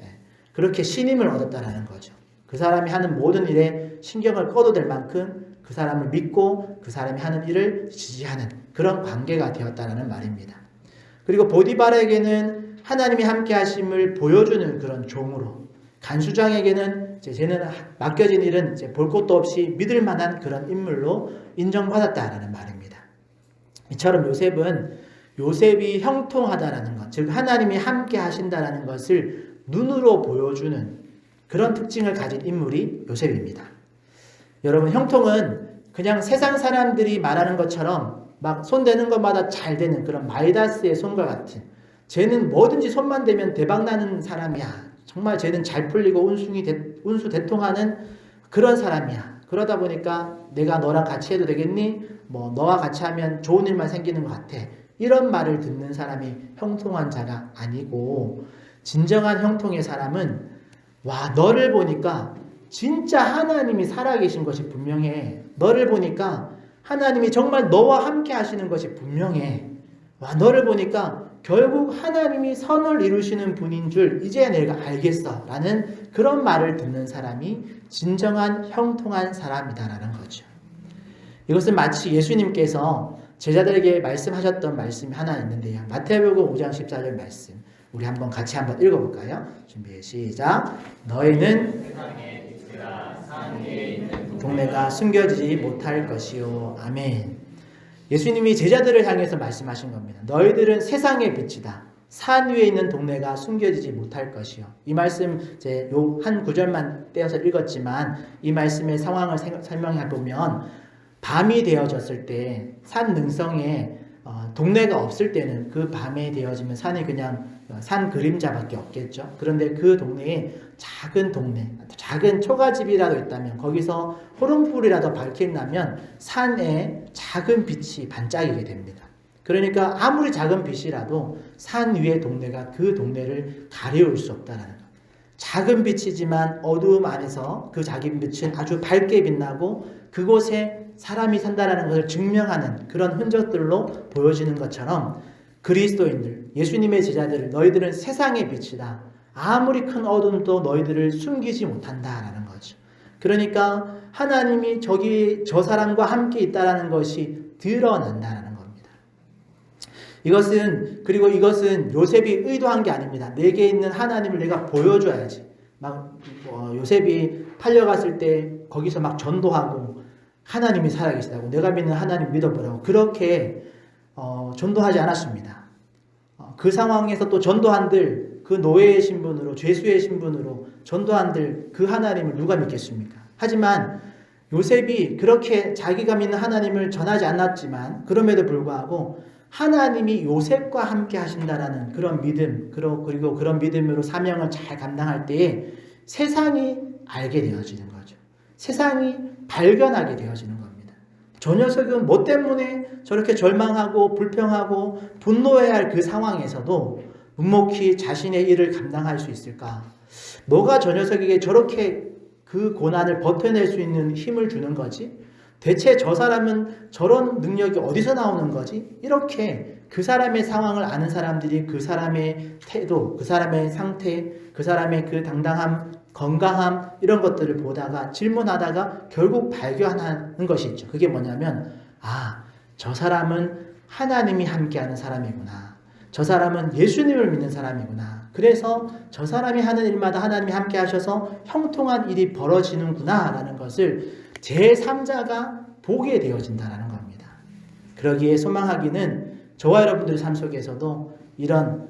그렇게 신임을 얻었다라는 거죠. 그 사람이 하는 모든 일에 신경을 꺼도 될 만큼 그 사람을 믿고 그 사람이 하는 일을 지지하는 그런 관계가 되었다는 말입니다. 그리고 보디발에게는 하나님이 함께 하심을 보여주는 그런 종으로, 간수장에게는 쟤는 맡겨진 일은 볼 것도 없이 믿을 만한 그런 인물로 인정받았다라는 말입니다. 이처럼 요셉이 형통하다라는 것, 즉 하나님이 함께 하신다라는 것을 눈으로 보여주는 그런 특징을 가진 인물이 요셉입니다. 여러분, 형통은 그냥 세상 사람들이 말하는 것처럼 막 손대는 것마다 잘 되는 그런 마이다스의 손과 같은, 쟤는 뭐든지 손만 대면 대박나는 사람이야, 정말 쟤는 잘 풀리고 운수 대통하는 그런 사람이야, 그러다 보니까 내가 너랑 같이 해도 되겠니? 뭐 너와 같이 하면 좋은 일만 생기는 것 같아. 이런 말을 듣는 사람이 형통한 자가 아니고, 진정한 형통의 사람은 와, 너를 보니까 진짜 하나님이 살아계신 것이 분명해. 너를 보니까 하나님이 정말 너와 함께 하시는 것이 분명해. 와, 너를 보니까 결국 하나님이 선을 이루시는 분인 줄 이제 내가 알겠어 라는 그런 말을 듣는 사람이 진정한 형통한 사람이다라는 거죠. 이것은 마치 예수님께서 제자들에게 말씀하셨던 말씀이 하나 있는데요. 마태복음 5장 14절 말씀, 우리 한번 같이 한번 읽어볼까요? 준비 시작. 너희는 동네가 숨겨지지 못할 것이요. 아멘. 예수님이 제자들을 향해서 말씀하신 겁니다. 너희들은 세상의 빛이다. 산 위에 있는 동네가 숨겨지지 못할 것이요. 이 말씀 요 한 구절만 떼어서 읽었지만 이 말씀의 상황을 설명해 보면, 밤이 되어졌을 때 산 능성에 동네가 없을 때는 그 밤에 되어지면 산이 그냥 산 그림자밖에 없겠죠. 그런데 그 동네에 작은 동네, 작은 초가집이라도 있다면, 거기서 호롱불이라도 밝힌다면 산에 작은 빛이 반짝이게 됩니다. 그러니까 아무리 작은 빛이라도 산 위의 동네가 그 동네를 가려울 수 없다라는 것. 작은 빛이지만 어두움 안에서 그 작은 빛은 아주 밝게 빛나고 그곳에 사람이 산다라는 것을 증명하는 그런 흔적들로 보여지는 것처럼, 그리스도인들, 예수님의 제자들, 너희들은 세상의 빛이다. 아무리 큰 어둠도 너희들을 숨기지 못한다라는 거죠. 그러니까 하나님이 저 사람과 함께 있다라는 것이 드러난다라는 겁니다. 이것은 요셉이 의도한 게 아닙니다. 내게 있는 하나님을 내가 보여줘야지. 요셉이 팔려갔을 때 거기서 막 전도하고 하나님이 살아계시다고, 내가 믿는 하나님 믿어보라고 그렇게 전도하지 않았습니다. 그 상황에서 또 전도한들, 그 노예의 신분으로, 죄수의 신분으로 전도한들 그 하나님을 누가 믿겠습니까? 하지만 요셉이 그렇게 자기가 믿는 하나님을 전하지 않았지만, 그럼에도 불구하고 하나님이 요셉과 함께 하신다라는 그런 믿음, 그리고 그런 믿음으로 사명을 잘 감당할 때에 세상이 알게 되어지는 거죠. 세상이 발견하게 되어지는 겁니다. 저 녀석은 뭐 때문에 저렇게 절망하고 불평하고 분노해야 할 그 상황에서도 묵묵히 자신의 일을 감당할 수 있을까? 뭐가 저 녀석에게 저렇게 그 고난을 버텨낼 수 있는 힘을 주는 거지? 대체 저 사람은 저런 능력이 어디서 나오는 거지? 이렇게 그 사람의 상황을 아는 사람들이 그 사람의 태도, 그 사람의 상태, 그 사람의 그 당당함, 건강함, 이런 것들을 보다가 질문하다가 결국 발견하는 것이 있죠. 그게 뭐냐면, 저 사람은 하나님이 함께하는 사람이구나. 저 사람은 예수님을 믿는 사람이구나. 그래서 저 사람이 하는 일마다 하나님이 함께 하셔서 형통한 일이 벌어지는구나 라는 것을 제3자가 보게 되어진다는 겁니다. 그러기에 소망하기는 저와 여러분들의 삶 속에서도 이런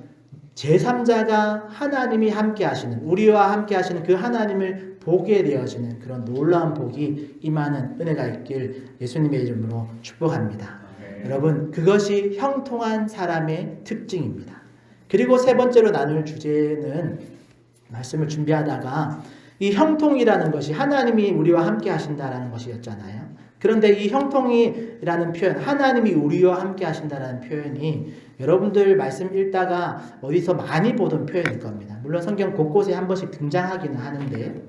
제3자가 하나님이 함께 하시는, 우리와 함께 하시는 그 하나님을 보게 되어지는 그런 놀라운 복이 임하는 은혜가 있길 예수님의 이름으로 축복합니다. 여러분, 그것이 형통한 사람의 특징입니다. 그리고 세 번째로 나눌 주제는, 말씀을 준비하다가 이 형통이라는 것이 하나님이 우리와 함께 하신다라는 것이었잖아요. 그런데 이 형통이라는 표현, 하나님이 우리와 함께 하신다라는 표현이 여러분들 말씀 읽다가 어디서 많이 보던 표현일 겁니다. 물론 성경 곳곳에 한 번씩 등장하기는 하는데,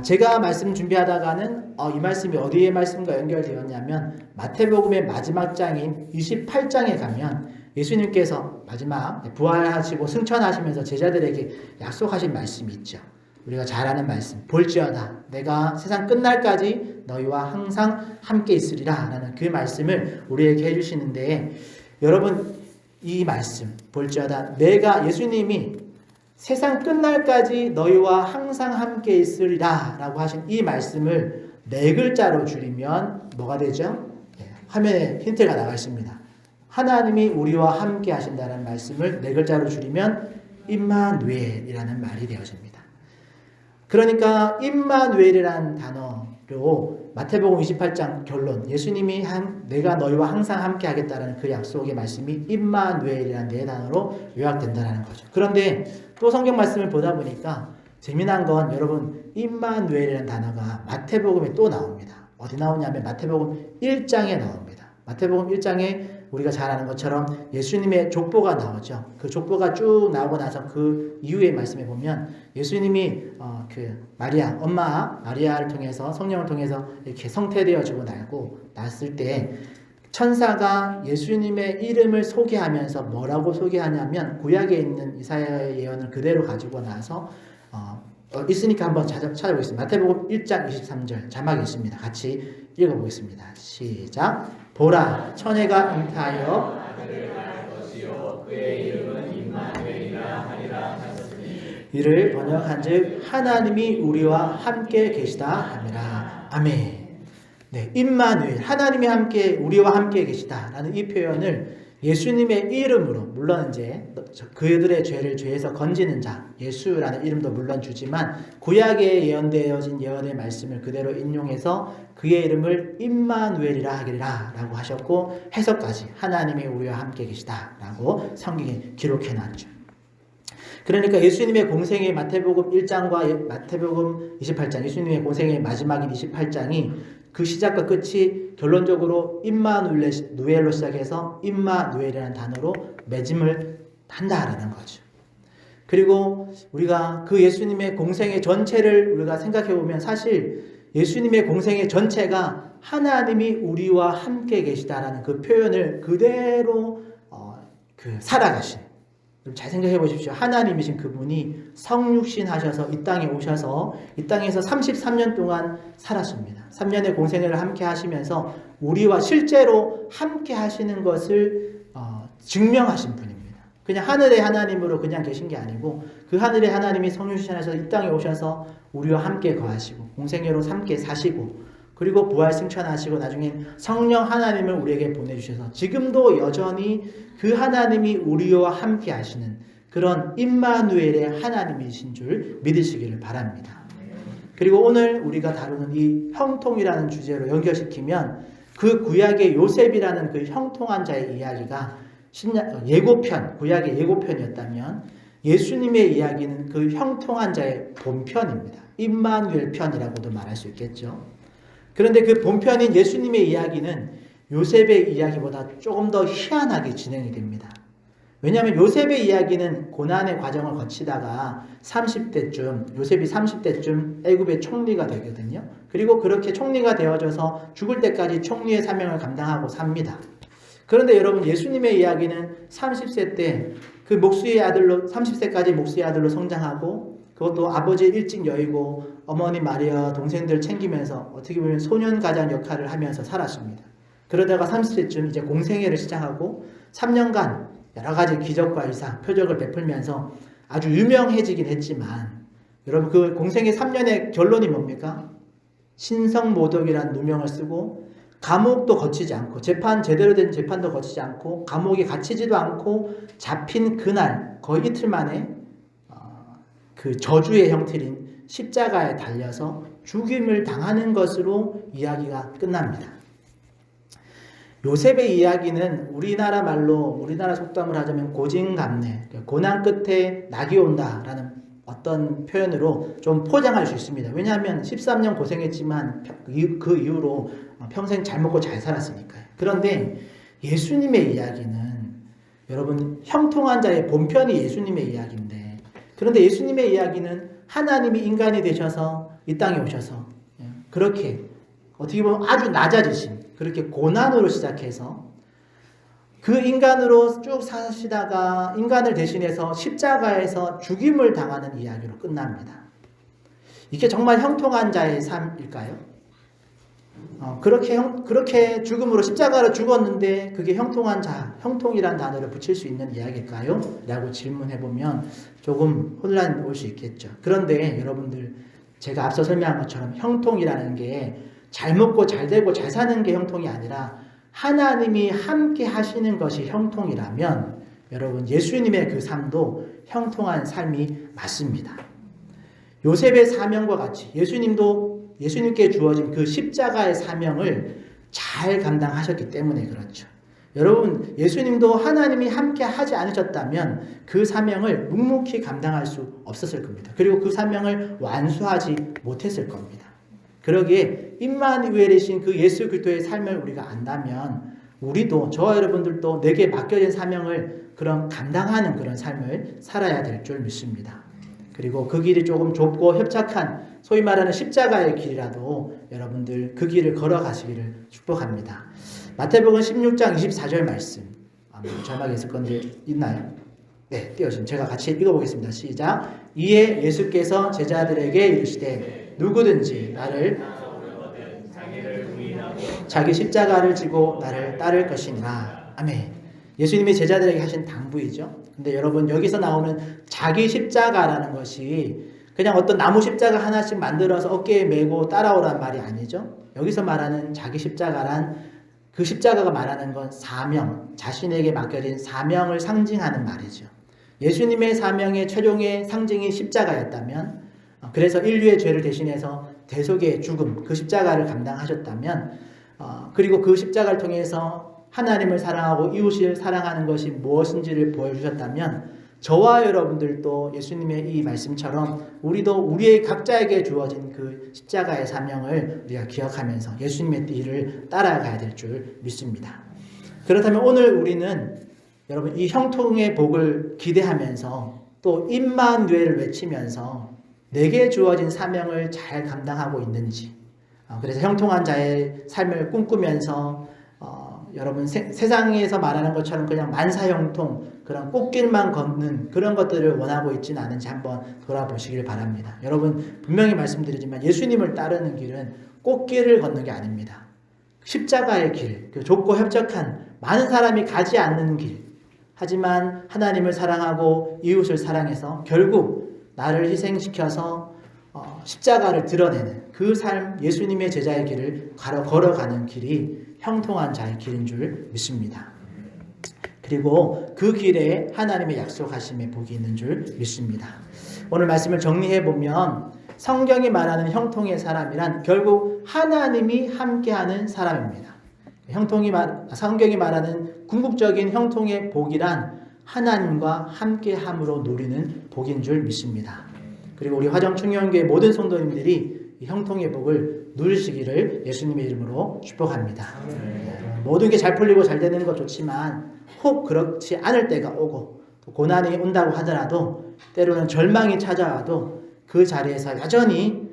제가 말씀 준비하다가는 이 말씀이 어디의 말씀과 연결되었냐면, 마태복음의 마지막 장인 28장에 가면 예수님께서 마지막 부활하시고 승천하시면서 제자들에게 약속하신 말씀이 있죠. 우리가 잘 아는 말씀, 볼지어다 내가 세상 끝날까지 너희와 항상 함께 있으리라 라는 그 말씀을 우리에게 해주시는데, 여러분, 이 말씀 볼지어다, 예수님이 세상 끝날까지 너희와 항상 함께 있으리라 라고 하신 이 말씀을 네 글자로 줄이면 뭐가 되죠? 화면에 힌트가 나가 있습니다. 하나님이 우리와 함께 하신다는 말씀을 네 글자로 줄이면 임마누엘이라는 말이 되어집니다. 그러니까 임마누엘이라는 단어로 마태복음 28장 결론, 예수님이 내가 너희와 항상 함께 하겠다라는 그 약속의 말씀이 임마누엘이라는 네 단어로 요약된다는 거죠. 그런데 또 성경 말씀을 보다 보니까 재미난 건 여러분 임마누엘이라는 단어가 마태복음에 또 나옵니다. 어디 나오냐면 마태복음 1장에 나옵니다. 마태복음 1장에 우리가 잘 아는 것처럼 예수님의 족보가 나오죠. 그 족보가 쭉 나오고 나서 그 이후의 말씀에 보면 예수님이 그 마리아, 엄마 마리아를 통해서 성령을 통해서 이렇게 성태되어지고 났을 때 천사가 예수님의 이름을 소개하면서 뭐라고 소개하냐면 구약에 있는 이사야의 예언을 그대로 가지고 나서 있으니까 한번 찾아보겠습니다. 마태복음 1장 23절 자막이 있습니다. 같이 읽어보겠습니다. 시작. 보라, 처녀가 잉타하여 이를 번역한즉 하나님이 우리와 함께 계시다 함이라. 아멘. 네, 임마누엘, 하나님이 함께 우리와 함께 계시다라는 이 표현을 예수님의 이름으로, 물론 이제 그들의 죄를 죄에서 건지는 자 예수라는 이름도 물론 주지만 구약에 예언되어진 예언의 말씀을 그대로 인용해서 그의 이름을 임마누엘이라 하리라 라고 하셨고, 해석까지 하나님이 우리와 함께 계시다라고 성경에 기록해 놨죠. 그러니까 예수님의 공생의 마태복음 1장과 마태복음 28장, 예수님의 공생의 마지막인 28장이 그 시작과 끝이 결론적으로 임마누엘로 시작해서 임마누엘이라는 단어로 맺음을 한다라는 거죠. 그리고 우리가 그 예수님의 공생의 전체를 우리가 생각해 보면 사실 예수님의 공생의 전체가 하나님이 우리와 함께 계시다라는 그 표현을 그대로 살아가신, 잘 생각해 보십시오. 하나님이신 그분이 성육신 하셔서 이 땅에 오셔서 이 땅에서 33년 동안 살았습니다. 3년의 공생애를 함께 하시면서 우리와 실제로 함께 하시는 것을 증명하신 분입니다. 그냥 하늘의 하나님으로 그냥 계신 게 아니고 그 하늘의 하나님이 성육신 하셔서 이 땅에 오셔서 우리와 함께 거하시고 공생애로 함께 사시고, 그리고 부활 승천하시고 나중엔 성령 하나님을 우리에게 보내주셔서 지금도 여전히 그 하나님이 우리와 함께 하시는 그런 임마누엘의 하나님이신 줄 믿으시기를 바랍니다. 그리고 오늘 우리가 다루는 이 형통이라는 주제로 연결시키면 그 구약의 요셉이라는 그 형통한 자의 이야기가 예고편, 구약의 예고편이었다면 예수님의 이야기는 그 형통한 자의 본편입니다. 임마누엘 편이라고도 말할 수 있겠죠. 그런데 그 본편인 예수님의 이야기는 요셉의 이야기보다 조금 더 희한하게 진행이 됩니다. 왜냐하면 요셉의 이야기는 고난의 과정을 거치다가 30대쯤, 요셉이 30대쯤 애굽의 총리가 되거든요. 그리고 그렇게 총리가 되어져서 죽을 때까지 총리의 사명을 감당하고 삽니다. 그런데 여러분, 예수님의 이야기는 30세 때 그 목수의 아들로 30세까지 목수의 아들로 성장하고, 그것도 아버지 일찍 여의고 어머니 마리아 동생들 챙기면서 어떻게 보면 소년가장 역할을 하면서 살았습니다. 그러다가 30세쯤 이제 공생애를 시작하고 3년간 여러 가지 기적과 이상 표적을 베풀면서 아주 유명해지긴 했지만, 여러분 그 공생애 3년의 결론이 뭡니까? 신성모독이라는 누명을 쓰고 감옥도 거치지 않고, 제대로 된 재판도 거치지 않고, 감옥에 갇히지도 않고, 잡힌 그날 거의 이틀 만에 그 저주의 형틀인 십자가에 달려서 죽임을 당하는 것으로 이야기가 끝납니다. 요셉의 이야기는 우리나라 말로, 우리나라 속담을 하자면 고진감래, 고난 끝에 낙이 온다라는 어떤 표현으로 좀 포장할 수 있습니다. 왜냐하면 13년 고생했지만 그 이후로 평생 잘 먹고 잘 살았으니까요. 그런데 예수님의 이야기는, 여러분 형통한 자의 본편이 예수님의 이야기인데, 그런데 예수님의 이야기는 하나님이 인간이 되셔서 이 땅에 오셔서 그렇게 어떻게 보면 아주 낮아지신, 그렇게 고난으로 시작해서 그 인간으로 쭉 사시다가 인간을 대신해서 십자가에서 죽임을 당하는 이야기로 끝납니다. 이게 정말 형통한 자의 삶일까요? 그렇게 죽음으로 십자가로 죽었는데 그게 형통한 자, 형통이란 단어를 붙일 수 있는 이야기일까요? 라고 질문해보면 조금 혼란이 올 수 있겠죠. 그런데 여러분들, 제가 앞서 설명한 것처럼 형통이라는 게 잘 먹고 잘 되고 잘 사는 게 형통이 아니라 하나님이 함께 하시는 것이 형통이라면, 여러분 예수님의 그 삶도 형통한 삶이 맞습니다. 요셉의 사명과 같이 예수님께 주어진 그 십자가의 사명을 잘 감당하셨기 때문에 그렇죠. 여러분, 예수님도 하나님이 함께 하지 않으셨다면 그 사명을 묵묵히 감당할 수 없었을 겁니다. 그리고 그 사명을 완수하지 못했을 겁니다. 그러기에 임마누엘이신 그 예수 그리스도의 삶을 우리가 안다면 우리도, 저와 여러분들도 내게 맡겨진 사명을 그런 감당하는 그런 삶을 살아야 될 줄 믿습니다. 그리고 그 길이 조금 좁고 협착한 소위 말하는 십자가의 길이라도 여러분들 그 길을 걸어가시기를 축복합니다. 마태복음 16장 24절 말씀, 자막에 있을 건데 있나요? 네, 띄워주시면 제가 같이 읽어보겠습니다. 시작. 이에 예수께서 제자들에게 이르시되 누구든지 나를 자기 십자가를 지고 나를 따를 것이니라. 아멘. 예수님이 제자들에게 하신 당부이죠. 근데 여러분, 여기서 나오는 자기 십자가라는 것이 그냥 어떤 나무 십자가 하나씩 만들어서 어깨에 메고 따라오란 말이 아니죠. 여기서 말하는 자기 십자가란, 그 십자가가 말하는 건 사명, 자신에게 맡겨진 사명을 상징하는 말이죠. 예수님의 사명의 최종의 상징이 십자가였다면, 그래서 인류의 죄를 대신해서 대속의 죽음, 그 십자가를 감당하셨다면, 그리고 그 십자가를 통해서 하나님을 사랑하고 이웃을 사랑하는 것이 무엇인지를 보여주셨다면, 저와 여러분들도 예수님의 이 말씀처럼 우리도 우리의 각자에게 주어진 그 십자가의 사명을 우리가 기억하면서 예수님의 길을 따라가야 될 줄 믿습니다. 그렇다면 오늘 우리는 여러분 이 형통의 복을 기대하면서 또 임마누엘을 외치면서 내게 주어진 사명을 잘 감당하고 있는지, 그래서 형통한 자의 삶을 꿈꾸면서 여러분 세상에서 말하는 것처럼 그냥 만사형통, 그런 꽃길만 걷는 그런 것들을 원하고 있지는 않은지 한번 돌아보시길 바랍니다. 여러분, 분명히 말씀드리지만 예수님을 따르는 길은 꽃길을 걷는 게 아닙니다. 십자가의 길, 그 좁고 협착한 많은 사람이 가지 않는 길, 하지만 하나님을 사랑하고 이웃을 사랑해서 결국 나를 희생시켜서 십자가를 드러내는 그 삶, 예수님의 제자의 길을 걸어가는 길이 형통한 자의 길인 줄 믿습니다. 그리고 그 길에 하나님의 약속하심의 복이 있는 줄 믿습니다. 오늘 말씀을 정리해 보면 성경이 말하는 형통의 사람이란 결국 하나님이 함께하는 사람입니다. 성경이 말하는 궁극적인 형통의 복이란 하나님과 함께함으로 누리는 복인 줄 믿습니다. 그리고 우리 화정충영교회 모든 성도님들이 이 형통의 복을 누리시기를 예수님의 이름으로 축복합니다. 모든 게 잘 풀리고 잘 되는 것 좋지만 혹 그렇지 않을 때가 오고 또 고난이 온다고 하더라도 때로는 절망이 찾아와도 그 자리에서 여전히,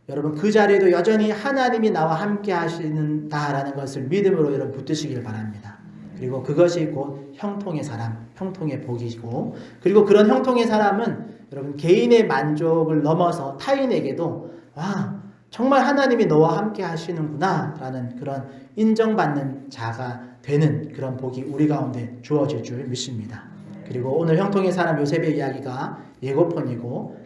여러분 그 자리에도 여전히 하나님이 나와 함께 하시는다라는 것을 믿음으로 여러분 붙드시길 바랍니다. 그리고 그것이 곧 형통의 사람, 형통의 복이고, 그리고 그런 형통의 사람은 여러분 개인의 만족을 넘어서 타인에게도 와, 정말 하나님이 너와 함께 하시는구나 라는 그런 인정받는 자가 되는 그런 복이 우리 가운데 주어질 줄 믿습니다. 그리고 오늘 형통의 사람 요셉의 이야기가 예고편이고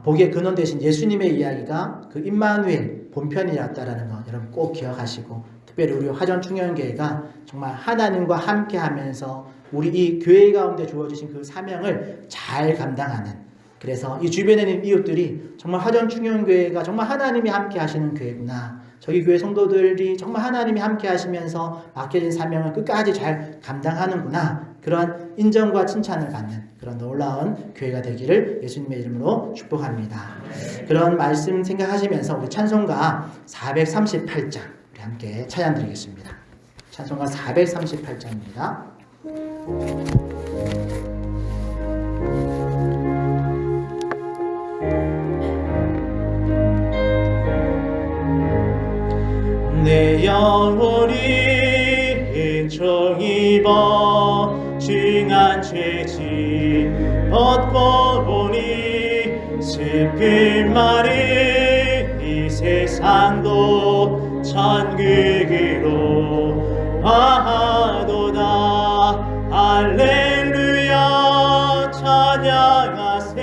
복의 근원 되신 예수님의 이야기가 그 임마누엘 본편이었다라는 거 여러분 꼭 기억하시고, 특별히 우리 화전충영교회가 정말 하나님과 함께 하면서 우리 이 교회 가운데 주어지신 그 사명을 잘 감당하는, 그래서 이 주변에 있는 이웃들이 정말 화전충영교회가 정말 하나님이 함께 하시는 교회구나, 저희 교회 성도들이 정말 하나님이 함께 하시면서 맡겨진 사명을 끝까지 잘 감당하는구나, 그런 인정과 칭찬을 받는 그런 놀라운 교회가 되기를 예수님의 이름으로 축복합니다. 그런 말씀 생각하시면서 우리 찬송가 438장 우리 함께 찬양 드리겠습니다. 찬송가 438장입니다. 내 영혼이 인정입어 중한 죄짐 벗고 보니 슬픈 말이 이 세상도 천국으로 와도다. 할렐루야 찬양하세.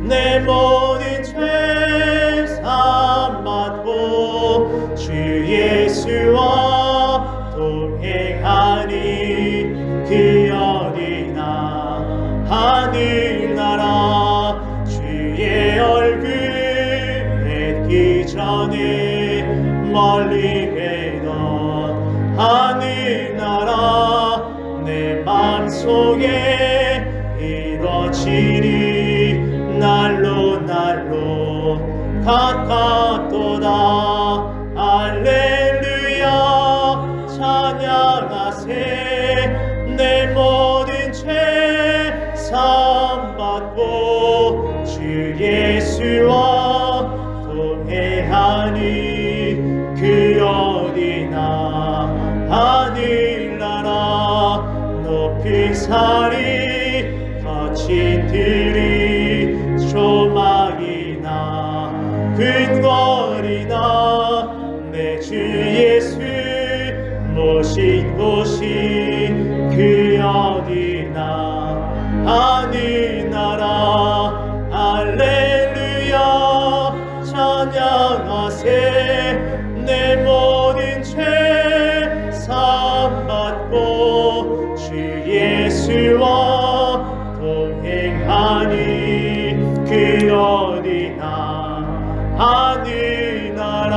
내 모든 죄 사함받고 주 예수와 동행하니 그 어디나 하늘나라 주의 얼굴 뵙기 전에 멀리 뵈던 하늘나라 속에 이뤄지리 날로 날로 가깝도다. 할렐루야 찬양하세. 내 모든 죄 사함받고 주 예수와 동행하니 그 어디나 하늘나라 높은 산이 거친 들이 조망이나 근거리나 내 주 예수 모신 곳이 그 어디나 하늘나라. 할렐루야 찬양하세. 내 모든 죄 사함받고 주 예수와 동행하니 그 어디나 하늘나라.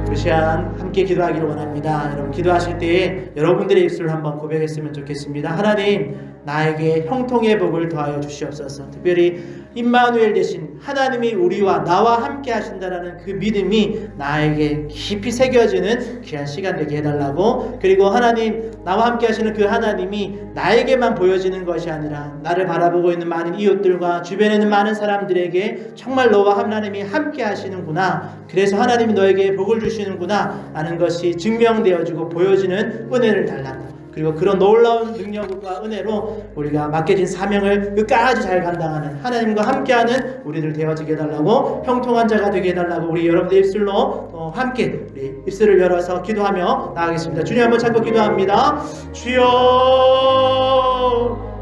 그 시간 함께 기도하기를 원합니다. 여러분 기도하실 때에 여러분들의 입술을 한번 고백했으면 좋겠습니다. 하나님, 나에게 형통의 복을 더하여 주시옵소서. 특별히 임마누엘 되신 하나님이 우리와 나와 함께 하신다라는 그 믿음이 나에게 깊이 새겨지는 귀한 시간 되게 해달라고. 그리고 하나님, 나와 함께 하시는 그 하나님이 나에게만 보여지는 것이 아니라 나를 바라보고 있는 많은 이웃들과 주변에 있는 많은 사람들에게 정말 너와 하나님이 함께 하시는구나, 그래서 하나님이 너에게 복을 주시는구나 라는 것이 증명되어지고 보여지는 은혜를 달라고. 그리고 그런 놀라운 능력과 은혜로 우리가 맡겨진 사명을 끝까지 잘 감당하는 하나님과 함께하는 우리들 되어지게 해달라고, 형통한 자가 되게 해달라고 우리 여러분들 입술로 함께 우리 입술을 열어서 기도하며 나가겠습니다. 주님 한번 찾고 기도합니다. 주여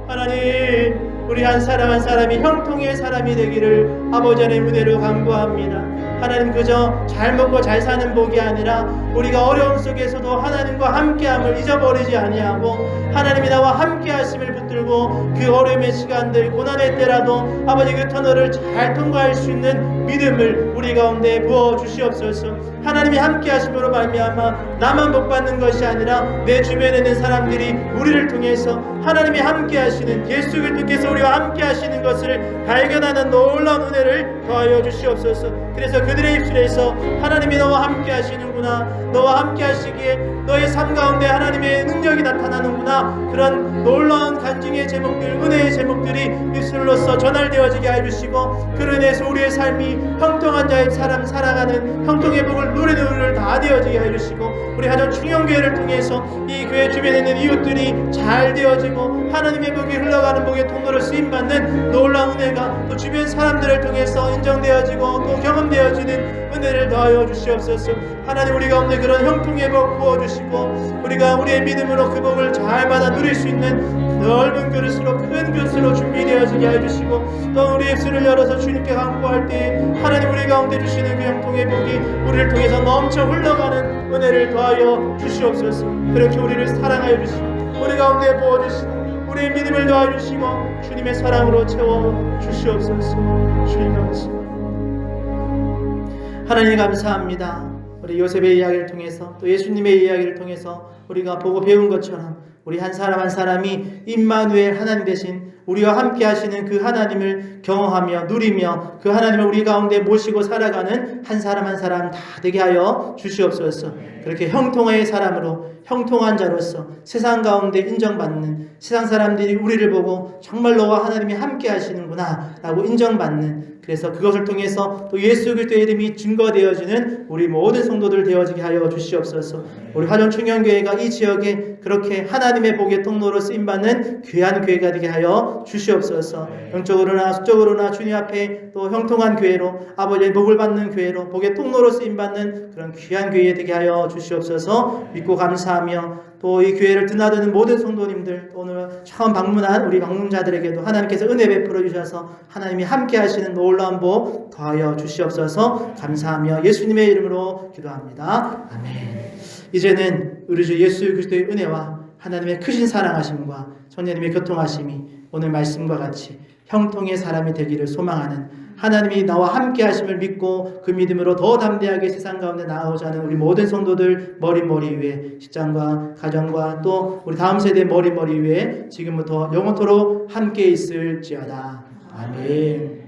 하나님, 우리 한 사람 한 사람이 형통의 사람이 되기를 아버지 하나님 은혜로 간구합니다. 하나님, 그저 잘 먹고 잘 사는 복이 아니라 우리가 어려움 속에서도 하나님과 함께함을 잊어버리지 아니하고 하나님이 나와 함께하심을 붙들고 그 어려움의 시간들, 고난의 때라도 아버지 그 터널을 잘 통과할 수 있는 믿음을 우리 가운데 부어 주시옵소서. 하나님이 함께하심으로 말미암아 나만 복 받는 것이 아니라 내 주변에 있는 사람들이 우리를 통해서 하나님이 함께하시는, 예수 그리스도께서 우리와 함께하시는 것을 발견하는 놀라운 은혜를 더하여 주시옵소서. 그래서 그들의 입술에서 하나님이 너와 함께 하시는구나, 너와 함께 하시기에 너의 삶 가운데 하나님의 능력이 나타나는구나, 그런 놀라운 간증의 제목들, 은혜의 제목들이 입술로서 전달되어지게 해주시고 그로 인해서 우리의 삶이 형통한 자의 사람 살아가는 형통의 복을 누리는 우리를 다 되어지게 해주시고 우리 하전 충영교회를 통해서 이 교회 주변에 있는 이웃들이 잘 되어지고 하나님의 복이 흘러가는 복의 통로로 쓰임받는 놀라운 은혜가 또 주변 사람들을 통해서 인정되어지고 또 경험되어지는 은혜를 더하여 주시옵소서. 하나님, 우리 가운데 그런 형통의 복 부어주시고 우리가 우리의 믿음으로 그 복을 잘 받아 누릴 수 있는 넓은 그릇으로, 큰 그릇으로 준비되어지게 해주시고 또 우리 입술을 열어서 주님께 간구할 때 하나님 우리 가운데 주시는 그 형통의 복이 우리를 통해서 넘쳐 흘러가는 은혜를 더하여 주시옵소서. 그렇게 우리를 사랑하여 주시고 우리 가운데 부어주시고 우리의 믿음을 더하여 주시고 주님의 사랑으로 채워 주시옵소서. 주님 감사합니다. 하나님 감사합니다. 우리 요셉의 이야기를 통해서 또 예수님의 이야기를 통해서 우리가 보고 배운 것처럼 우리 한 사람 한 사람이 임마누엘 하나님 대신 우리와 함께 하시는 그 하나님을 경험하며 누리며 그 하나님을 우리 가운데 모시고 살아가는 한 사람 한 사람 다 되게 하여 주시옵소서. 그렇게 형통의 사람으로, 형통한 자로서 세상 가운데 인정받는, 세상 사람들이 우리를 보고 정말 너와 하나님이 함께 하시는구나 라고 인정받는, 그래서 그것을 통해서 또 예수 그리스도의 이름이 증거되어지는 우리 모든 성도들 되어지게 하여 주시옵소서. 우리 화전 충영교회가 이 지역에 그렇게 하나님의 복의 통로로 쓰임받는 귀한 교회가 되게 하여 주시옵소서. 영적으로나 수적으로나 주님 앞에 또 형통한 교회로, 아버지의 복을 받는 교회로, 복의 통로로 쓰임받는 그런 귀한 교회 되게 하여 주시옵소서. 믿고 감사하며 또 이 교회를 드나드는 모든 성도님들, 오늘 처음 방문한 우리 방문자들에게도 하나님께서 은혜 베풀어 주셔서 하나님이 함께 하시는 놀라운 복 더하여 주시옵소서. 감사하며 예수님의 이름으로 기도합니다. 아멘. 이제는 우리 주 예수 그리스도의 은혜와 하나님의 크신 사랑하심과 성령님의 교통하심이 오늘 말씀과 같이 형통의 사람이 되기를 소망하는, 하나님이 나와 함께 하심을 믿고 그 믿음으로 더 담대하게 세상 가운데 나아오자 하는 우리 모든 성도들 머리 위에, 직장과 가정과 또 우리 다음 세대 머리 위에 지금부터 영원토록 함께 있을지어다. 아멘.